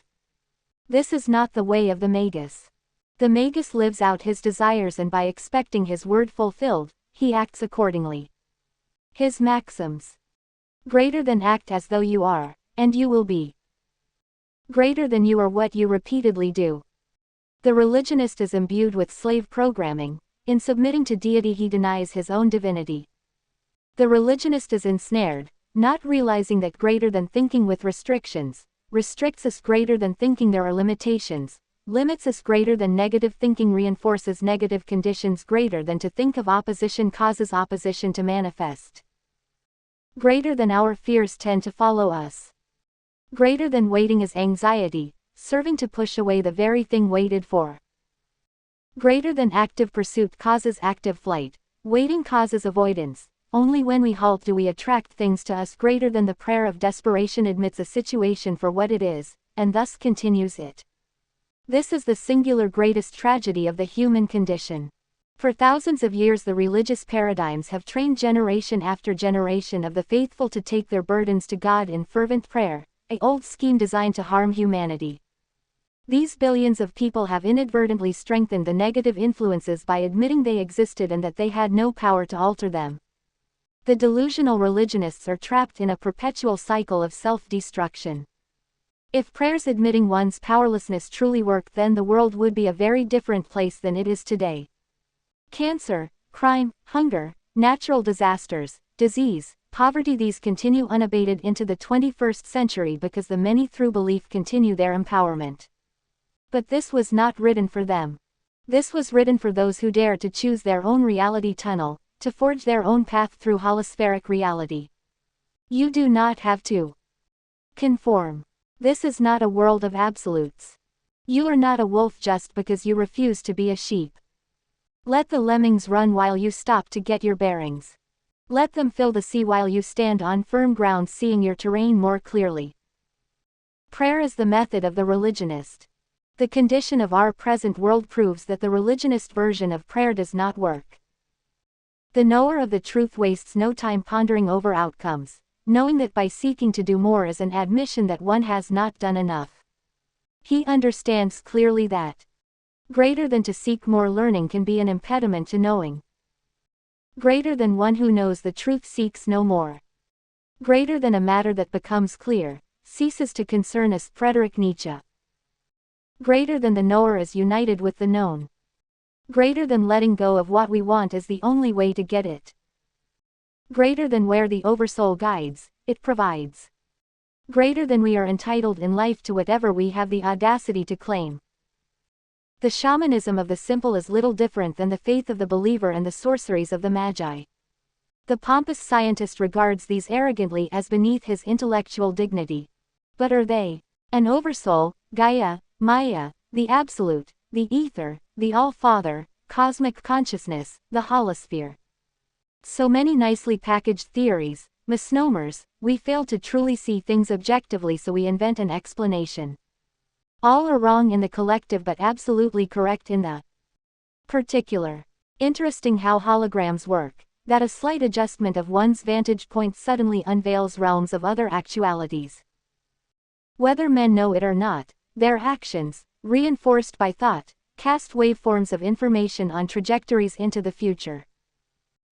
This is not the way of the magus. The magus lives out his desires and by expecting his word fulfilled, he acts accordingly. His maxims. Greater than act as though you are, and you will be. Greater than you are what you repeatedly do. The religionist is imbued with slave programming. In submitting to deity he denies his own divinity. The religionist is ensnared, not realizing that greater than thinking with restrictions, restricts us. Greater than thinking there are limitations, limits us. Greater than negative thinking reinforces negative conditions. Greater than to think of opposition causes opposition to manifest. Greater than our fears tend to follow us. Greater than waiting is anxiety, serving to push away the very thing waited for. Greater than active pursuit causes active flight, waiting causes avoidance, only when we halt do we attract things to us. Greater than the prayer of desperation admits a situation for what it is, and thus continues it. This is the singular greatest tragedy of the human condition. For thousands of years the religious paradigms have trained generation after generation of the faithful to take their burdens to God in fervent prayer, an old scheme designed to harm humanity. These billions of people have inadvertently strengthened the negative influences by admitting they existed and that they had no power to alter them. The delusional religionists are trapped in a perpetual cycle of self-destruction. If prayers admitting one's powerlessness truly worked, then the world would be a very different place than it is today. Cancer, crime, hunger, natural disasters, disease, poverty. These continue unabated into the 21st century because the many through belief continue their empowerment. But this was not written for them. This was written for those who dare to choose their own reality tunnel, to forge their own path through holospheric reality. You do not have to conform. This is not a world of absolutes. You are not a wolf just because you refuse to be a sheep. Let the lemmings run while you stop to get your bearings. Let them fill the sea while you stand on firm ground, seeing your terrain more clearly. Prayer is the method of the religionist. The condition of our present world proves that the religionist version of prayer does not work. The knower of the truth wastes no time pondering over outcomes, knowing that by seeking to do more is an admission that one has not done enough. He understands clearly that greater than to seek more learning can be an impediment to knowing. Greater than one who knows the truth seeks no more. Greater than a matter that becomes clear, ceases to concern us. Friedrich Nietzsche. Greater than the knower is united with the known. Greater than letting go of what we want is the only way to get it. Greater than where the oversoul guides, it provides. Greater than we are entitled in life to whatever we have the audacity to claim. The shamanism of the simple is little different than the faith of the believer and the sorceries of the magi. The pompous scientist regards these arrogantly as beneath his intellectual dignity. But are they an oversoul, Gaia, Maya, the Absolute, the Ether, the All-Father, cosmic consciousness, the holosphere? So many nicely packaged theories, misnomers, we fail to truly see things objectively, so we invent an explanation. All are wrong in the collective but absolutely correct in the particular. Interesting how holograms work, that a slight adjustment of one's vantage point suddenly unveils realms of other actualities. Whether men know it or not, their actions, reinforced by thought, cast waveforms of information on trajectories into the future.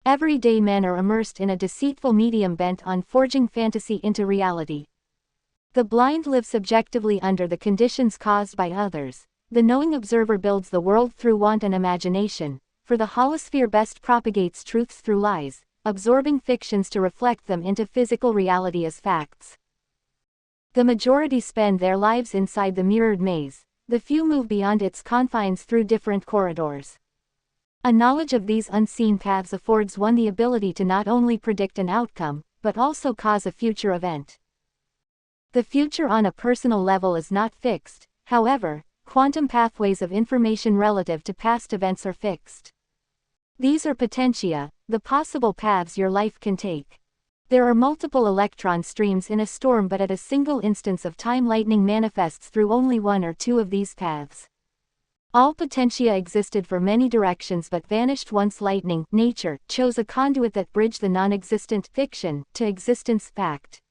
Everyday men are immersed in a deceitful medium bent on forging fantasy into reality. The blind live subjectively under the conditions caused by others. The knowing observer builds the world through want and imagination, for the holosphere best propagates truths through lies, absorbing fictions to reflect them into physical reality as facts. The majority spend their lives inside the mirrored maze, the few move beyond its confines through different corridors. A knowledge of these unseen paths affords one the ability to not only predict an outcome, but also cause a future event. The future on a personal level is not fixed, however, quantum pathways of information relative to past events are fixed. These are potentia, the possible paths your life can take. There are multiple electron streams in a storm, but at a single instance of time lightning manifests through only one or two of these paths. All potentia existed for many directions but vanished once lightning, nature, chose a conduit that bridged the non-existent, fiction, to existence, fact.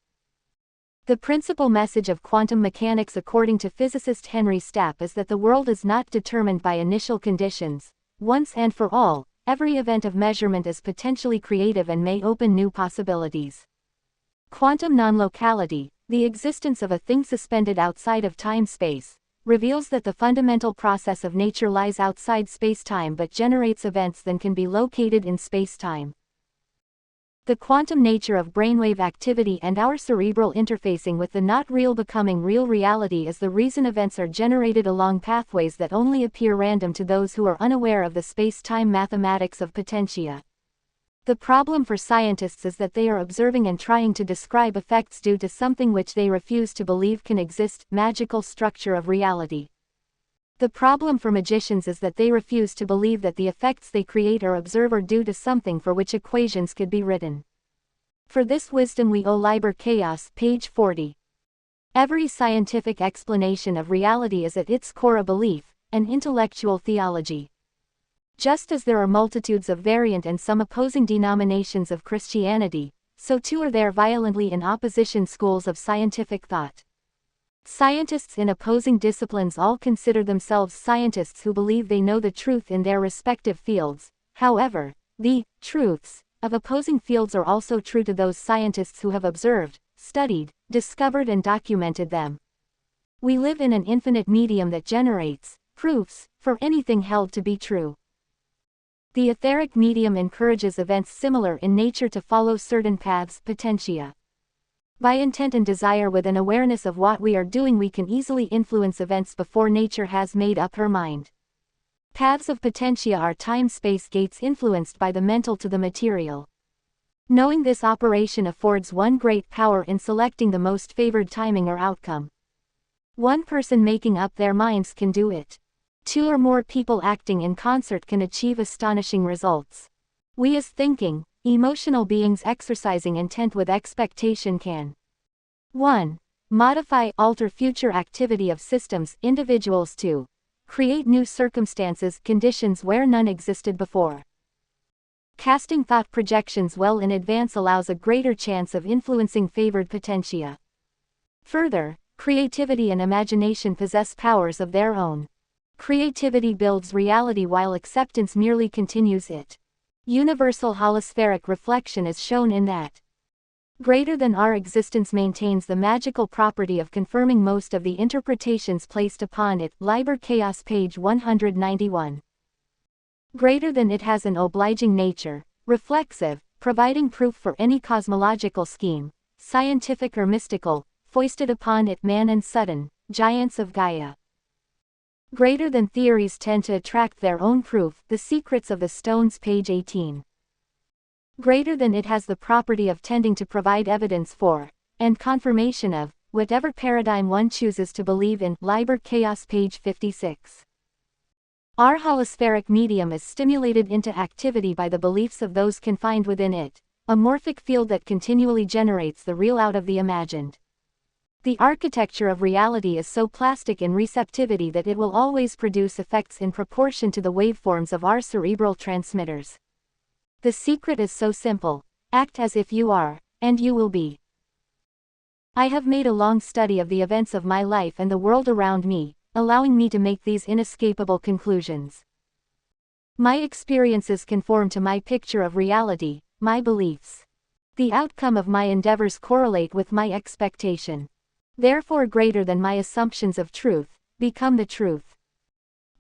The principal message of quantum mechanics according to physicist Henry Stapp is that the world is not determined by initial conditions. Once and for all, every event of measurement is potentially creative and may open new possibilities. Quantum non-locality, the existence of a thing suspended outside of time-space, reveals that the fundamental process of nature lies outside space-time but generates events that can be located in space-time. The quantum nature of brainwave activity and our cerebral interfacing with the not real becoming real reality is the reason events are generated along pathways that only appear random to those who are unaware of the space-time mathematics of potentia. The problem for scientists is that they are observing and trying to describe effects due to something which they refuse to believe can exist, magical structure of reality. The problem for magicians is that they refuse to believe that the effects they create or observe are due to something for which equations could be written. For this wisdom we owe Liber Chaos, page 40. Every scientific explanation of reality is at its core a belief, an intellectual theology. Just as there are multitudes of variant and some opposing denominations of Christianity, so too are there violently in opposition schools of scientific thought. Scientists in opposing disciplines all consider themselves scientists who believe they know the truth in their respective fields. However, the truths of opposing fields are also true to those scientists who have observed, studied, discovered and documented them. We live in an infinite medium that generates proofs for anything held to be true. The etheric medium encourages events similar in nature to follow certain paths, potentia. By intent and desire with an awareness of what we are doing, we can easily influence events before nature has made up her mind. Paths of potentia are time-space gates influenced by the mental to the material. Knowing this operation affords one great power in selecting the most favored timing or outcome. One person making up their minds can do it. Two or more people acting in concert can achieve astonishing results. We as thinking, emotional beings exercising intent with expectation can 1. Modify, alter future activity of systems, individuals. 2. Create new circumstances, conditions where none existed before. Casting thought projections well in advance allows a greater chance of influencing favored potentia. Further, creativity and imagination possess powers of their own. Creativity builds reality while acceptance merely continues it. Universal holospheric reflection is shown in that greater than our existence maintains the magical property of confirming most of the interpretations placed upon it. Liber Chaos, page 191. Greater than it has an obliging nature, reflexive, providing proof for any cosmological scheme, scientific or mystical, foisted upon it man and sudden, giants of Gaia. Greater than theories tend to attract their own proof. The Secrets of the Stones, page 18. Greater than it has the property of tending to provide evidence for, and confirmation of, whatever paradigm one chooses to believe in. Liber Chaos, page 56. Our holospheric medium is stimulated into activity by the beliefs of those confined within it, a morphic field that continually generates the real out of the imagined. The architecture of reality is so plastic in receptivity that it will always produce effects in proportion to the waveforms of our cerebral transmitters. The secret is so simple: act as if you are, and you will be. I have made a long study of the events of my life and the world around me, allowing me to make these inescapable conclusions. My experiences conform to my picture of reality, my beliefs. The outcome of my endeavors correlate with my expectation. Therefore, greater than my assumptions of truth, become the truth.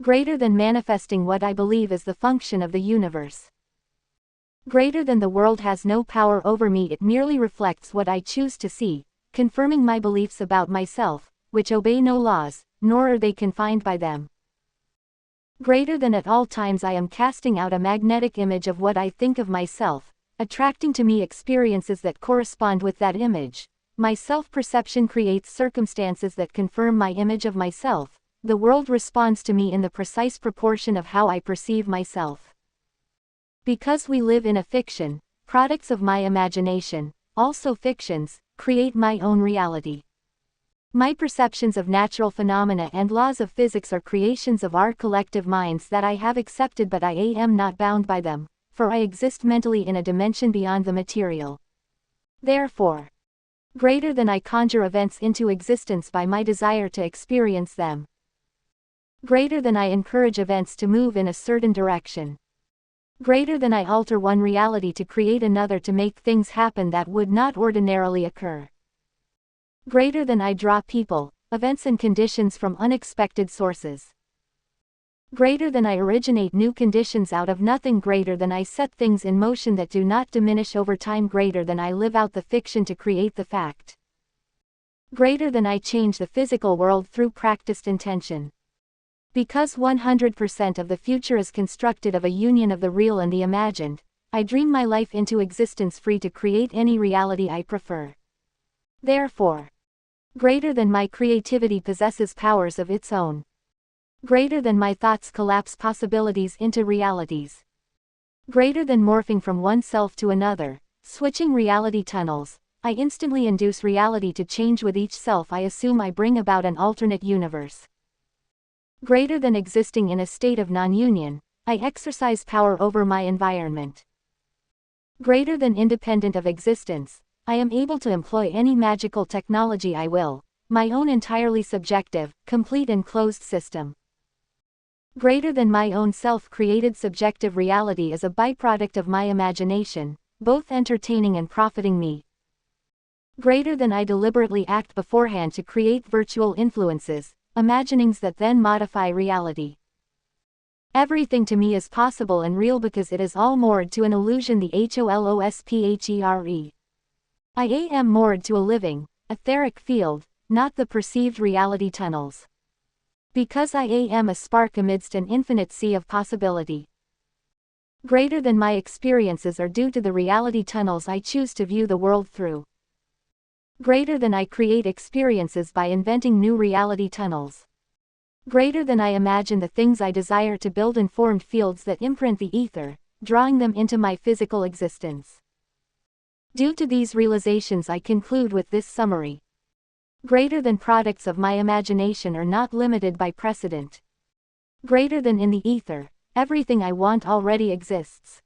Greater than manifesting what I believe is the function of the universe. Greater than the world has no power over me, it merely reflects what I choose to see, confirming my beliefs about myself, which obey no laws, nor are they confined by them. Greater than at all times I am casting out a magnetic image of what I think of myself, attracting to me experiences that correspond with that image. My self-perception creates circumstances that confirm my image of myself. The world responds to me in the precise proportion of how I perceive myself. Because we live in a fiction, products of my imagination, also fictions, create my own reality. My perceptions of natural phenomena and laws of physics are creations of our collective minds that I have accepted, but I am not bound by them, for I exist mentally in a dimension beyond the material. Therefore, greater than I conjure events into existence by my desire to experience them. Greater than I encourage events to move in a certain direction. Greater than I alter one reality to create another to make things happen that would not ordinarily occur. Greater than I draw people, events and conditions from unexpected sources. Greater than I originate new conditions out of nothing. Greater than I set things in motion that do not diminish over time. Greater than I live out the fiction to create the fact. Greater than I change the physical world through practiced intention. Because 100% of the future is constructed of a union of the real and the imagined, I dream my life into existence free to create any reality I prefer. Therefore, greater than my creativity possesses powers of its own. Greater than my thoughts collapse possibilities into realities. Greater than morphing from one self to another, switching reality tunnels, I instantly induce reality to change with each self I assume. I bring about an alternate universe. Greater than existing in a state of non-union, I exercise power over my environment. Greater than independent of existence, I am able to employ any magical technology I will, my own entirely subjective, complete and closed system. Greater than my own self-created subjective reality is a byproduct of my imagination, both entertaining and profiting me. Greater than I deliberately act beforehand to create virtual influences, imaginings that then modify reality. Everything to me is possible and real because it is all moored to an illusion, the HOLOSPHERE. I am moored to a living, etheric field, not the perceived reality tunnels. Because I am a spark amidst an infinite sea of possibility. Greater than my experiences are due to the reality tunnels I choose to view the world through. Greater than I create experiences by inventing new reality tunnels. Greater than I imagine the things I desire to build in formed fields that imprint the ether, drawing them into my physical existence. Due to these realizations, I conclude with this summary. Greater than products of my imagination are not limited by precedent. Greater than in the ether, everything I want already exists.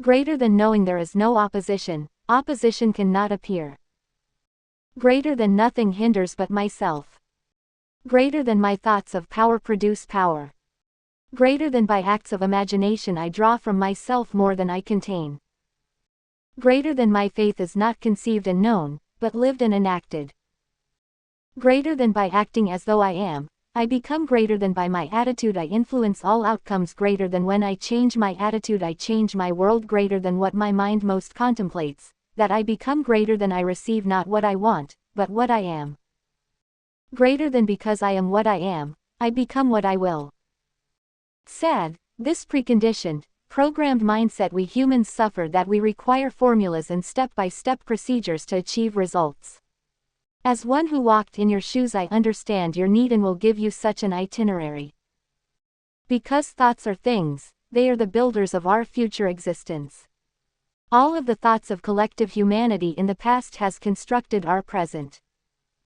Greater than knowing there is no opposition, opposition cannot appear. Greater than nothing hinders but myself. Greater than my thoughts of power produce power. Greater than by acts of imagination I draw from myself more than I contain. Greater than my faith is not conceived and known, but lived and enacted. Greater than by acting as though I am, I become. Greater than by my attitude I influence all outcomes. Greater than when I change my attitude I change my world. Greater than what my mind most contemplates, that I become. Greater than I receive not what I want, but what I am. Greater than because I am what I am, I become what I will. Sad, this preconditioned, programmed mindset we humans suffer, that we require formulas and step-by-step procedures to achieve results. As one who walked in your shoes, I understand your need and will give you such an itinerary. Because thoughts are things, they are the builders of our future existence. All of the thoughts of collective humanity in the past has constructed our present.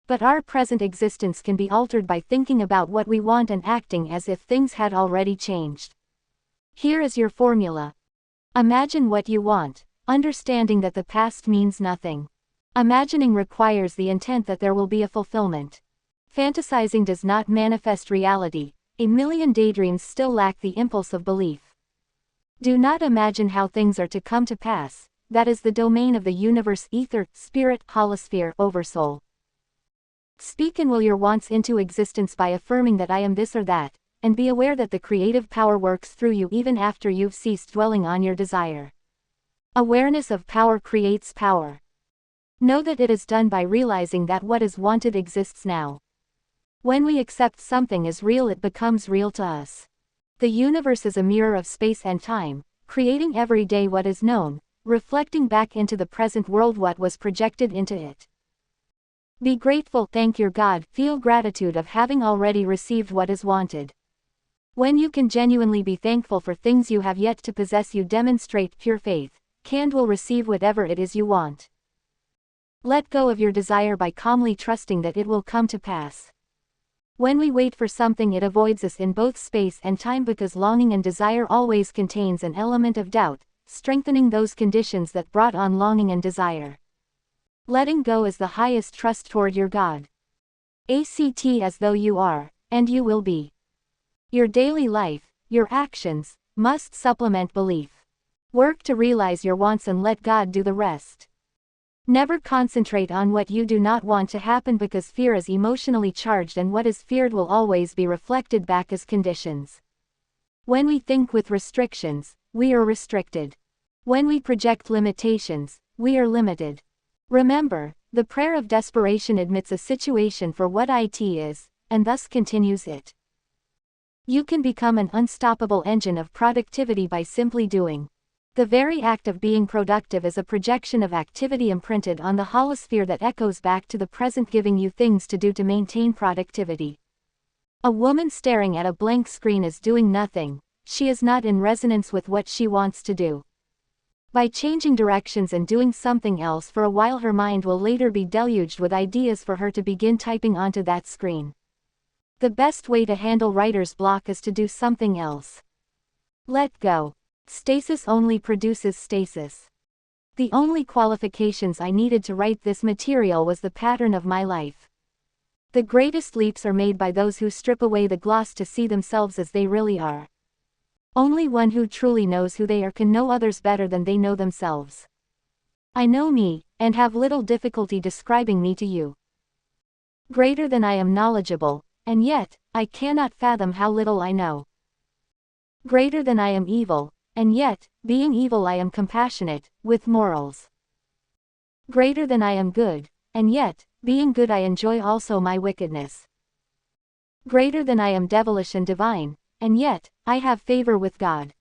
But our present existence can be altered by thinking about what we want and acting as if things had already changed. Here is your formula. Imagine what you want, understanding that the past means nothing. Imagining requires the intent that there will be a fulfillment. Fantasizing does not manifest reality. A million daydreams still lack the impulse of belief. Do not imagine how things are to come to pass. That is the domain of the universe, ether, spirit, holosphere, oversoul. Speak and will your wants into existence by affirming that I am this or that, and be aware that the creative power works through you even after you've ceased dwelling on your desire. Awareness of power creates power. Know that it is done by realizing that what is wanted exists now. When we accept something as real, it becomes real to us. The universe is a mirror of space and time, creating every day what is known, reflecting back into the present world what was projected into it. Be grateful, thank your God, feel gratitude of having already received what is wanted. When you can genuinely be thankful for things you have yet to possess, you demonstrate pure faith, and will receive whatever it is you want. Let go of your desire by calmly trusting that it will come to pass. When we wait for something, it avoids us in both space and time because longing and desire always contains an element of doubt, strengthening those conditions that brought on longing and desire. Letting go is the highest trust toward your God. ACT as though you are, and you will be. Your daily life, your actions, must supplement belief. Work to realize your wants and let God do the rest. Never concentrate on what you do not want to happen because fear is emotionally charged and what is feared will always be reflected back as conditions. When we think with restrictions, we are restricted. When we project limitations, we are limited. Remember, the prayer of desperation admits a situation for what it is, and thus continues it. You can become an unstoppable engine of productivity by simply doing. The very act of being productive is a projection of activity imprinted on the holosphere that echoes back to the present, giving you things to do to maintain productivity. A woman staring at a blank screen is doing nothing. She is not in resonance with what she wants to do. By changing directions and doing something else for a while, her mind will later be deluged with ideas for her to begin typing onto that screen. The best way to handle writer's block is to do something else. Let go. Stasis only produces stasis. The only qualifications I needed to write this material was the pattern of my life. The greatest leaps are made by those who strip away the gloss to see themselves as they really are. Only one who truly knows who they are can know others better than they know themselves. I know me, and have little difficulty describing me to you. Greater than I am knowledgeable, and yet, I cannot fathom how little I know. Greater than I am evil, and yet, being evil I am compassionate, with morals. Greater than I am good, and yet, being good I enjoy also my wickedness. Greater than I am devilish and divine, and yet, I have favor with God.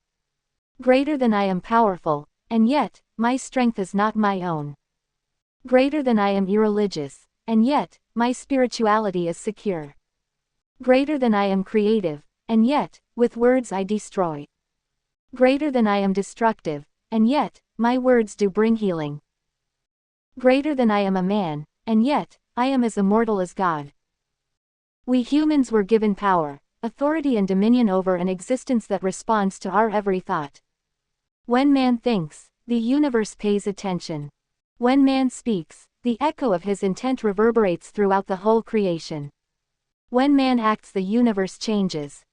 Greater than I am powerful, and yet, my strength is not my own. Greater than I am irreligious, and yet, my spirituality is secure. Greater than I am creative, and yet, with words I destroy. Greater than I am destructive, and yet, my words do bring healing. Greater than I am a man, and yet, I am as immortal as God. We humans were given power, authority and dominion over an existence that responds to our every thought. When man thinks, the universe pays attention. When man speaks, the echo of his intent reverberates throughout the whole creation. When man acts, the universe changes.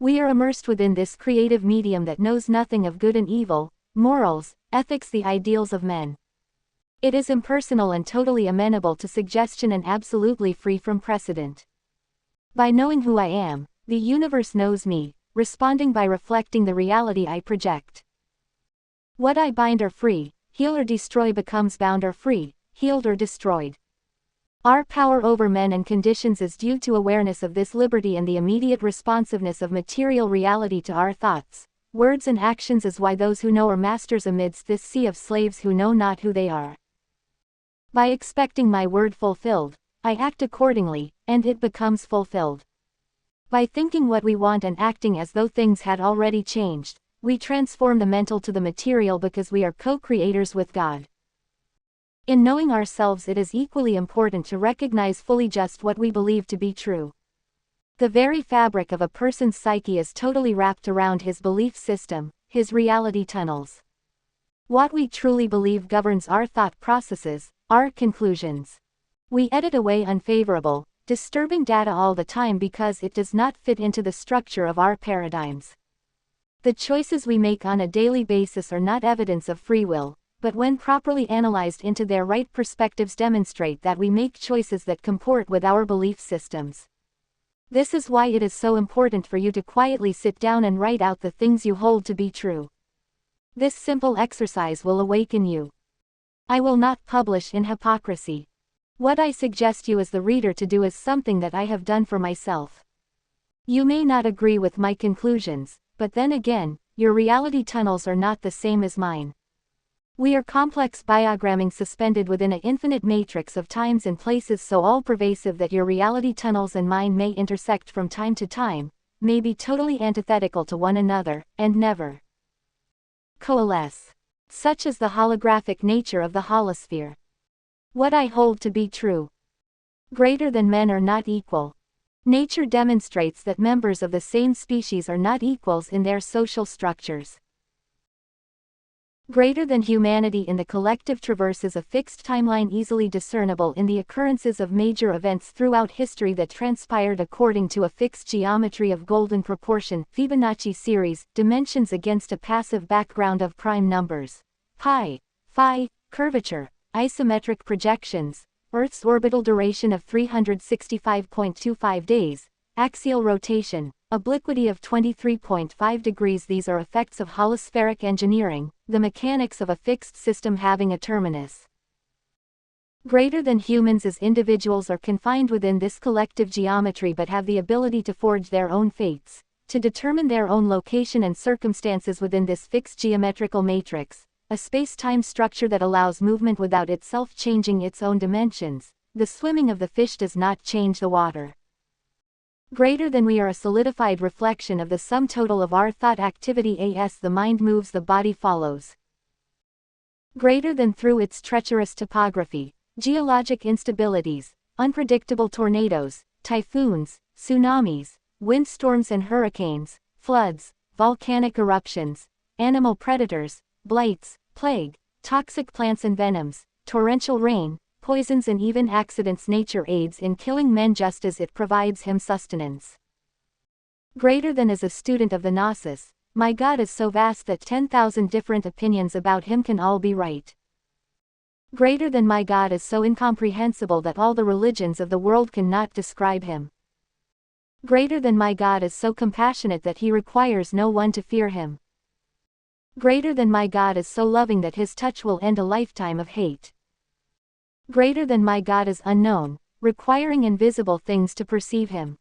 We are immersed within this creative medium that knows nothing of good and evil, morals, ethics, the ideals of men. It is impersonal and totally amenable to suggestion and absolutely free from precedent. By knowing who I am, the universe knows me, responding by reflecting the reality I project. What I bind or free, heal or destroy becomes bound or free, healed or destroyed. Our power over men and conditions is due to awareness of this liberty, and the immediate responsiveness of material reality to our thoughts, words and actions is why those who know are masters amidst this sea of slaves who know not who they are. By expecting my word fulfilled, I act accordingly, and it becomes fulfilled. By thinking what we want and acting as though things had already changed, we transform the mental to the material because we are co-creators with God. In knowing ourselves, it is equally important to recognize fully just what we believe to be true. The very fabric of a person's psyche is totally wrapped around his belief system, his reality tunnels. What we truly believe governs our thought processes, our conclusions. We edit away unfavorable, disturbing data all the time because it does not fit into the structure of our paradigms. The choices we make on a daily basis are not evidence of free will, but when properly analyzed into their right perspectives demonstrate that we make choices that comport with our belief systems. This is why it is so important for you to quietly sit down and write out the things you hold to be true. This simple exercise will awaken you. I will not publish in hypocrisy. What I suggest you as the reader to do is something that I have done for myself. You may not agree with my conclusions, but then again, your reality tunnels are not the same as mine. We are complex biogramming suspended within an infinite matrix of times and places so all-pervasive that your reality tunnels and mine may intersect from time to time, may be totally antithetical to one another, and never coalesce. Such is the holographic nature of the holosphere. What I hold to be true. Greater than men are not equal. Nature demonstrates that members of the same species are not equals in their social structures. Greater than humanity in the collective traverses a fixed timeline easily discernible in the occurrences of major events throughout history that transpired according to a fixed geometry of golden proportion, Fibonacci series, dimensions against a passive background of prime numbers, pi, phi, curvature, isometric projections, Earth's orbital duration of 365.25 days, axial rotation, obliquity of 23.5 degrees. These are effects of holospheric engineering, the mechanics of a fixed system having a terminus. Greater than humans as individuals are confined within this collective geometry but have the ability to forge their own fates, to determine their own location and circumstances within this fixed geometrical matrix, a space-time structure that allows movement without itself changing its own dimensions. The swimming of the fish does not change the water. Greater than we are a solidified reflection of the sum total of our thought activity as the mind moves the body follows. Greater than through its treacherous topography, geologic instabilities, unpredictable tornadoes, typhoons, tsunamis, windstorms and hurricanes, floods, volcanic eruptions, animal predators, blights, plague, toxic plants and venoms, torrential rain, poisons and even accidents. Nature aids in killing men just as it provides him sustenance. Greater than as a student of the Gnosis, my God is so vast that 10,000 different opinions about him can all be right. Greater than my God is so incomprehensible that all the religions of the world cannot describe him. Greater than my God is so compassionate that he requires no one to fear him. Greater than my God is so loving that his touch will end a lifetime of hate. Greater than my God is unknown, requiring invisible things to perceive him.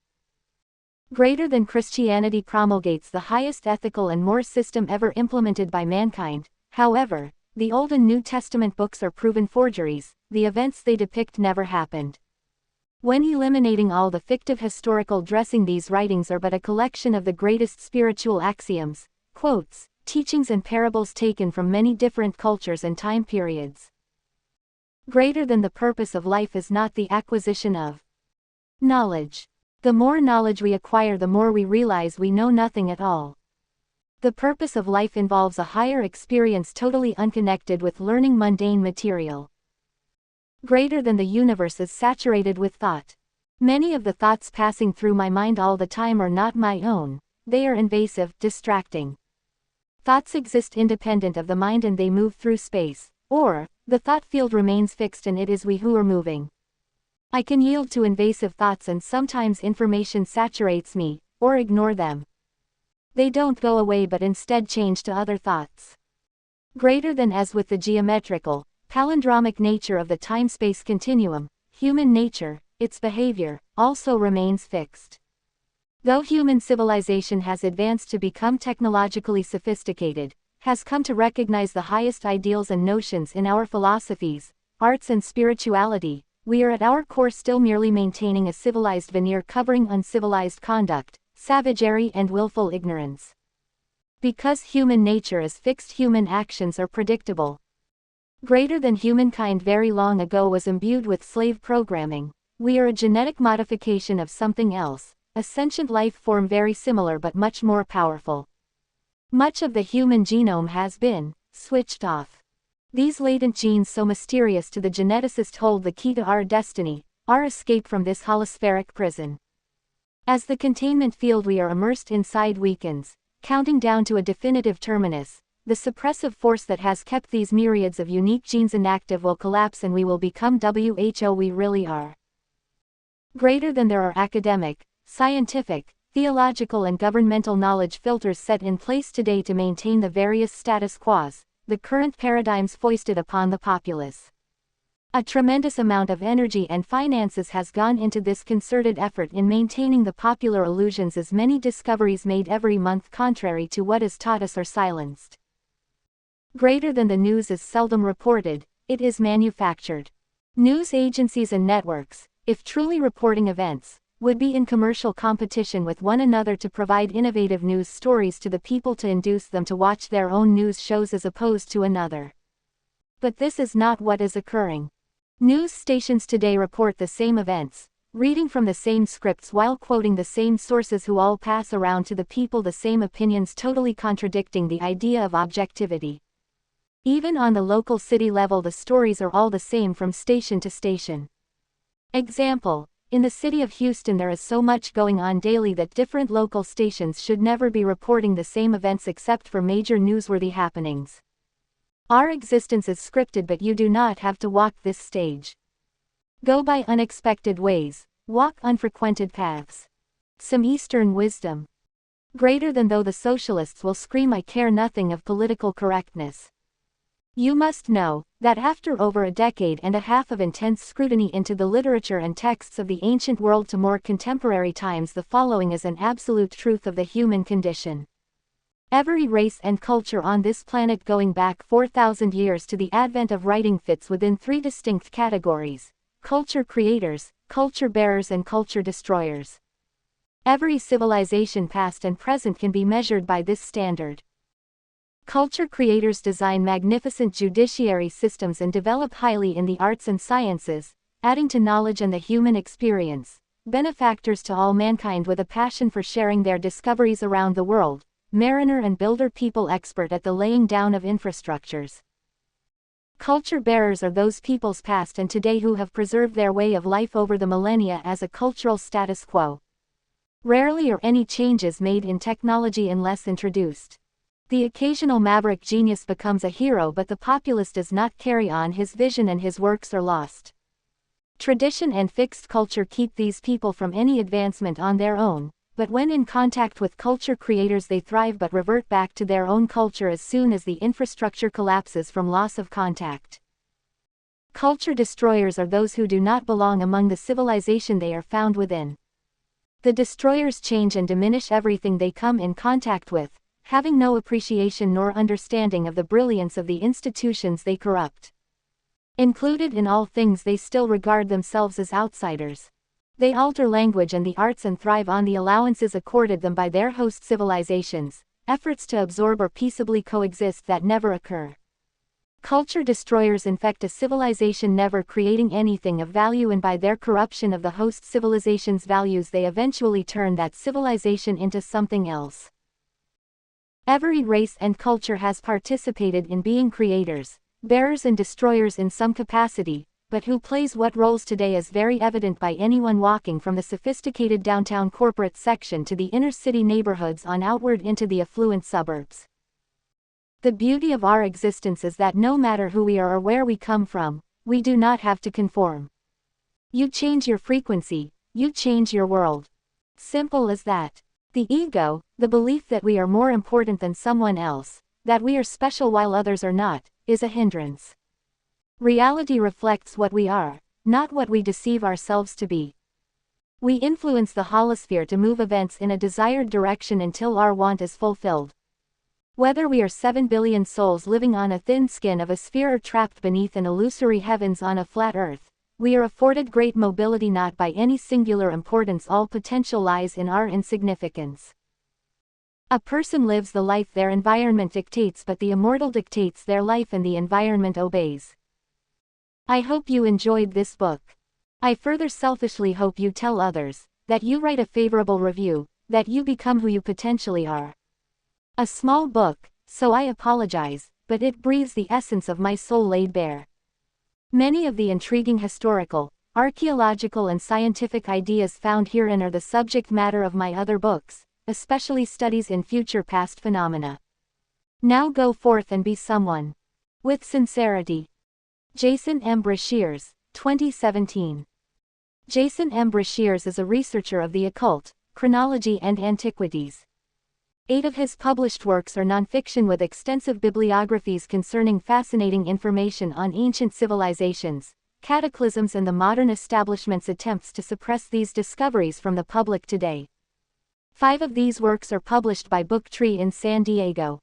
Greater than Christianity promulgates the highest ethical and moral system ever implemented by mankind. However, the Old and New Testament books are proven forgeries, the events they depict never happened. When eliminating all the fictive historical dressing, these writings are but a collection of the greatest spiritual axioms, quotes, teachings and parables taken from many different cultures and time periods. Greater than the purpose of life is not the acquisition of knowledge. The more knowledge we acquire, the more we realize we know nothing at all. The purpose of life involves a higher experience totally unconnected with learning mundane material. Greater than the universe is saturated with thought. Many of the thoughts passing through my mind all the time are not my own, they are invasive, distracting. Thoughts exist independent of the mind and they move through space, or, the thought field remains fixed and it is we who are moving. I can yield to invasive thoughts and sometimes information saturates me, or ignore them. They don't go away but instead change to other thoughts. Greater than, as with the geometrical, palindromic nature of the time-space continuum, human nature, its behavior, also remains fixed. Though human civilization has advanced to become technologically sophisticated, has come to recognize the highest ideals and notions in our philosophies, arts and spirituality, we are at our core still merely maintaining a civilized veneer covering uncivilized conduct, savagery and willful ignorance. Because human nature is fixed, human actions are predictable. Greater than, humankind very long ago was imbued with slave programming. We are a genetic modification of something else, a sentient life form very similar but much more powerful. Much of the human genome has been switched off. These latent genes, so mysterious to the geneticist, hold the key to our destiny, our escape from this holospheric prison. As the containment field we are immersed inside weakens, counting down to a definitive terminus, the suppressive force that has kept these myriads of unique genes inactive will collapse and we will become who we really are. Greater than, there are academic, scientific, theological and governmental knowledge filters set in place today to maintain the various status quos, the current paradigms foisted upon the populace. A tremendous amount of energy and finances has gone into this concerted effort in maintaining the popular illusions, as many discoveries made every month contrary to what is taught us are silenced. Greater than, the news is seldom reported, it is manufactured. News agencies and networks, if truly reporting events, would be in commercial competition with one another to provide innovative news stories to the people to induce them to watch their own news shows as opposed to another. But this is not what is occurring. News stations today report the same events, reading from the same scripts while quoting the same sources who all pass around to the people the same opinions, totally contradicting the idea of objectivity. Even on the local city level, the stories are all the same from station to station. Example, in the city of Houston there is so much going on daily that different local stations should never be reporting the same events except for major newsworthy happenings. Our existence is scripted, but you do not have to walk this stage. Go by unexpected ways, walk unfrequented paths. Some Eastern wisdom. Greater than, though the socialists will scream I care nothing of political correctness. You must know that after over a decade and a half of intense scrutiny into the literature and texts of the ancient world to more contemporary times, the following is an absolute truth of the human condition. Every race and culture on this planet going back 4,000 years to the advent of writing fits within three distinct categories: culture creators, culture bearers and culture destroyers. Every civilization past and present can be measured by this standard. Culture creators design magnificent judiciary systems and develop highly in the arts and sciences, adding to knowledge and the human experience, benefactors to all mankind with a passion for sharing their discoveries around the world, mariner and builder people expert at the laying down of infrastructures. Culture bearers are those peoples past and today who have preserved their way of life over the millennia as a cultural status quo. Rarely are any changes made in technology unless introduced. The occasional maverick genius becomes a hero, but the populace does not carry on his vision and his works are lost. Tradition and fixed culture keep these people from any advancement on their own, but when in contact with culture creators they thrive but revert back to their own culture as soon as the infrastructure collapses from loss of contact. Culture destroyers are those who do not belong among the civilization they are found within. The destroyers change and diminish everything they come in contact with, having no appreciation nor understanding of the brilliance of the institutions they corrupt. Included in all things, they still regard themselves as outsiders. They alter language and the arts and thrive on the allowances accorded them by their host civilizations, efforts to absorb or peaceably coexist that never occur. Culture destroyers infect a civilization never creating anything of value, and by their corruption of the host civilization's values they eventually turn that civilization into something else. Every race and culture has participated in being creators, bearers and destroyers in some capacity, but who plays what roles today is very evident by anyone walking from the sophisticated downtown corporate section to the inner city neighborhoods on outward into the affluent suburbs. The beauty of our existence is that no matter who we are or where we come from, we do not have to conform. You change your frequency, you change your world. Simple as that. The ego, the belief that we are more important than someone else, that we are special while others are not, is a hindrance. Reality reflects what we are, not what we deceive ourselves to be. We influence the holosphere to move events in a desired direction until our want is fulfilled. Whether we are 7 billion souls living on a thin skin of a sphere or trapped beneath an illusory heavens on a flat earth, we are afforded great mobility not by any singular importance. All potential lies in our insignificance. A person lives the life their environment dictates, but the immortal dictates their life and the environment obeys. I hope you enjoyed this book. I further selfishly hope you tell others, that you write a favorable review, that you become who you potentially are. A small book, so I apologize, but it breathes the essence of my soul laid bare. Many of the intriguing historical, archaeological and scientific ideas found herein are the subject matter of my other books, especially studies in future past phenomena. Now go forth and be someone. With sincerity. Jason M. Breshears, 2017. Jason M. Breshears is a researcher of the occult, chronology and antiquities. 8 of his published works are nonfiction with extensive bibliographies concerning fascinating information on ancient civilizations, cataclysms and the modern establishment's attempts to suppress these discoveries from the public today. 5 of these works are published by Book Tree in San Diego.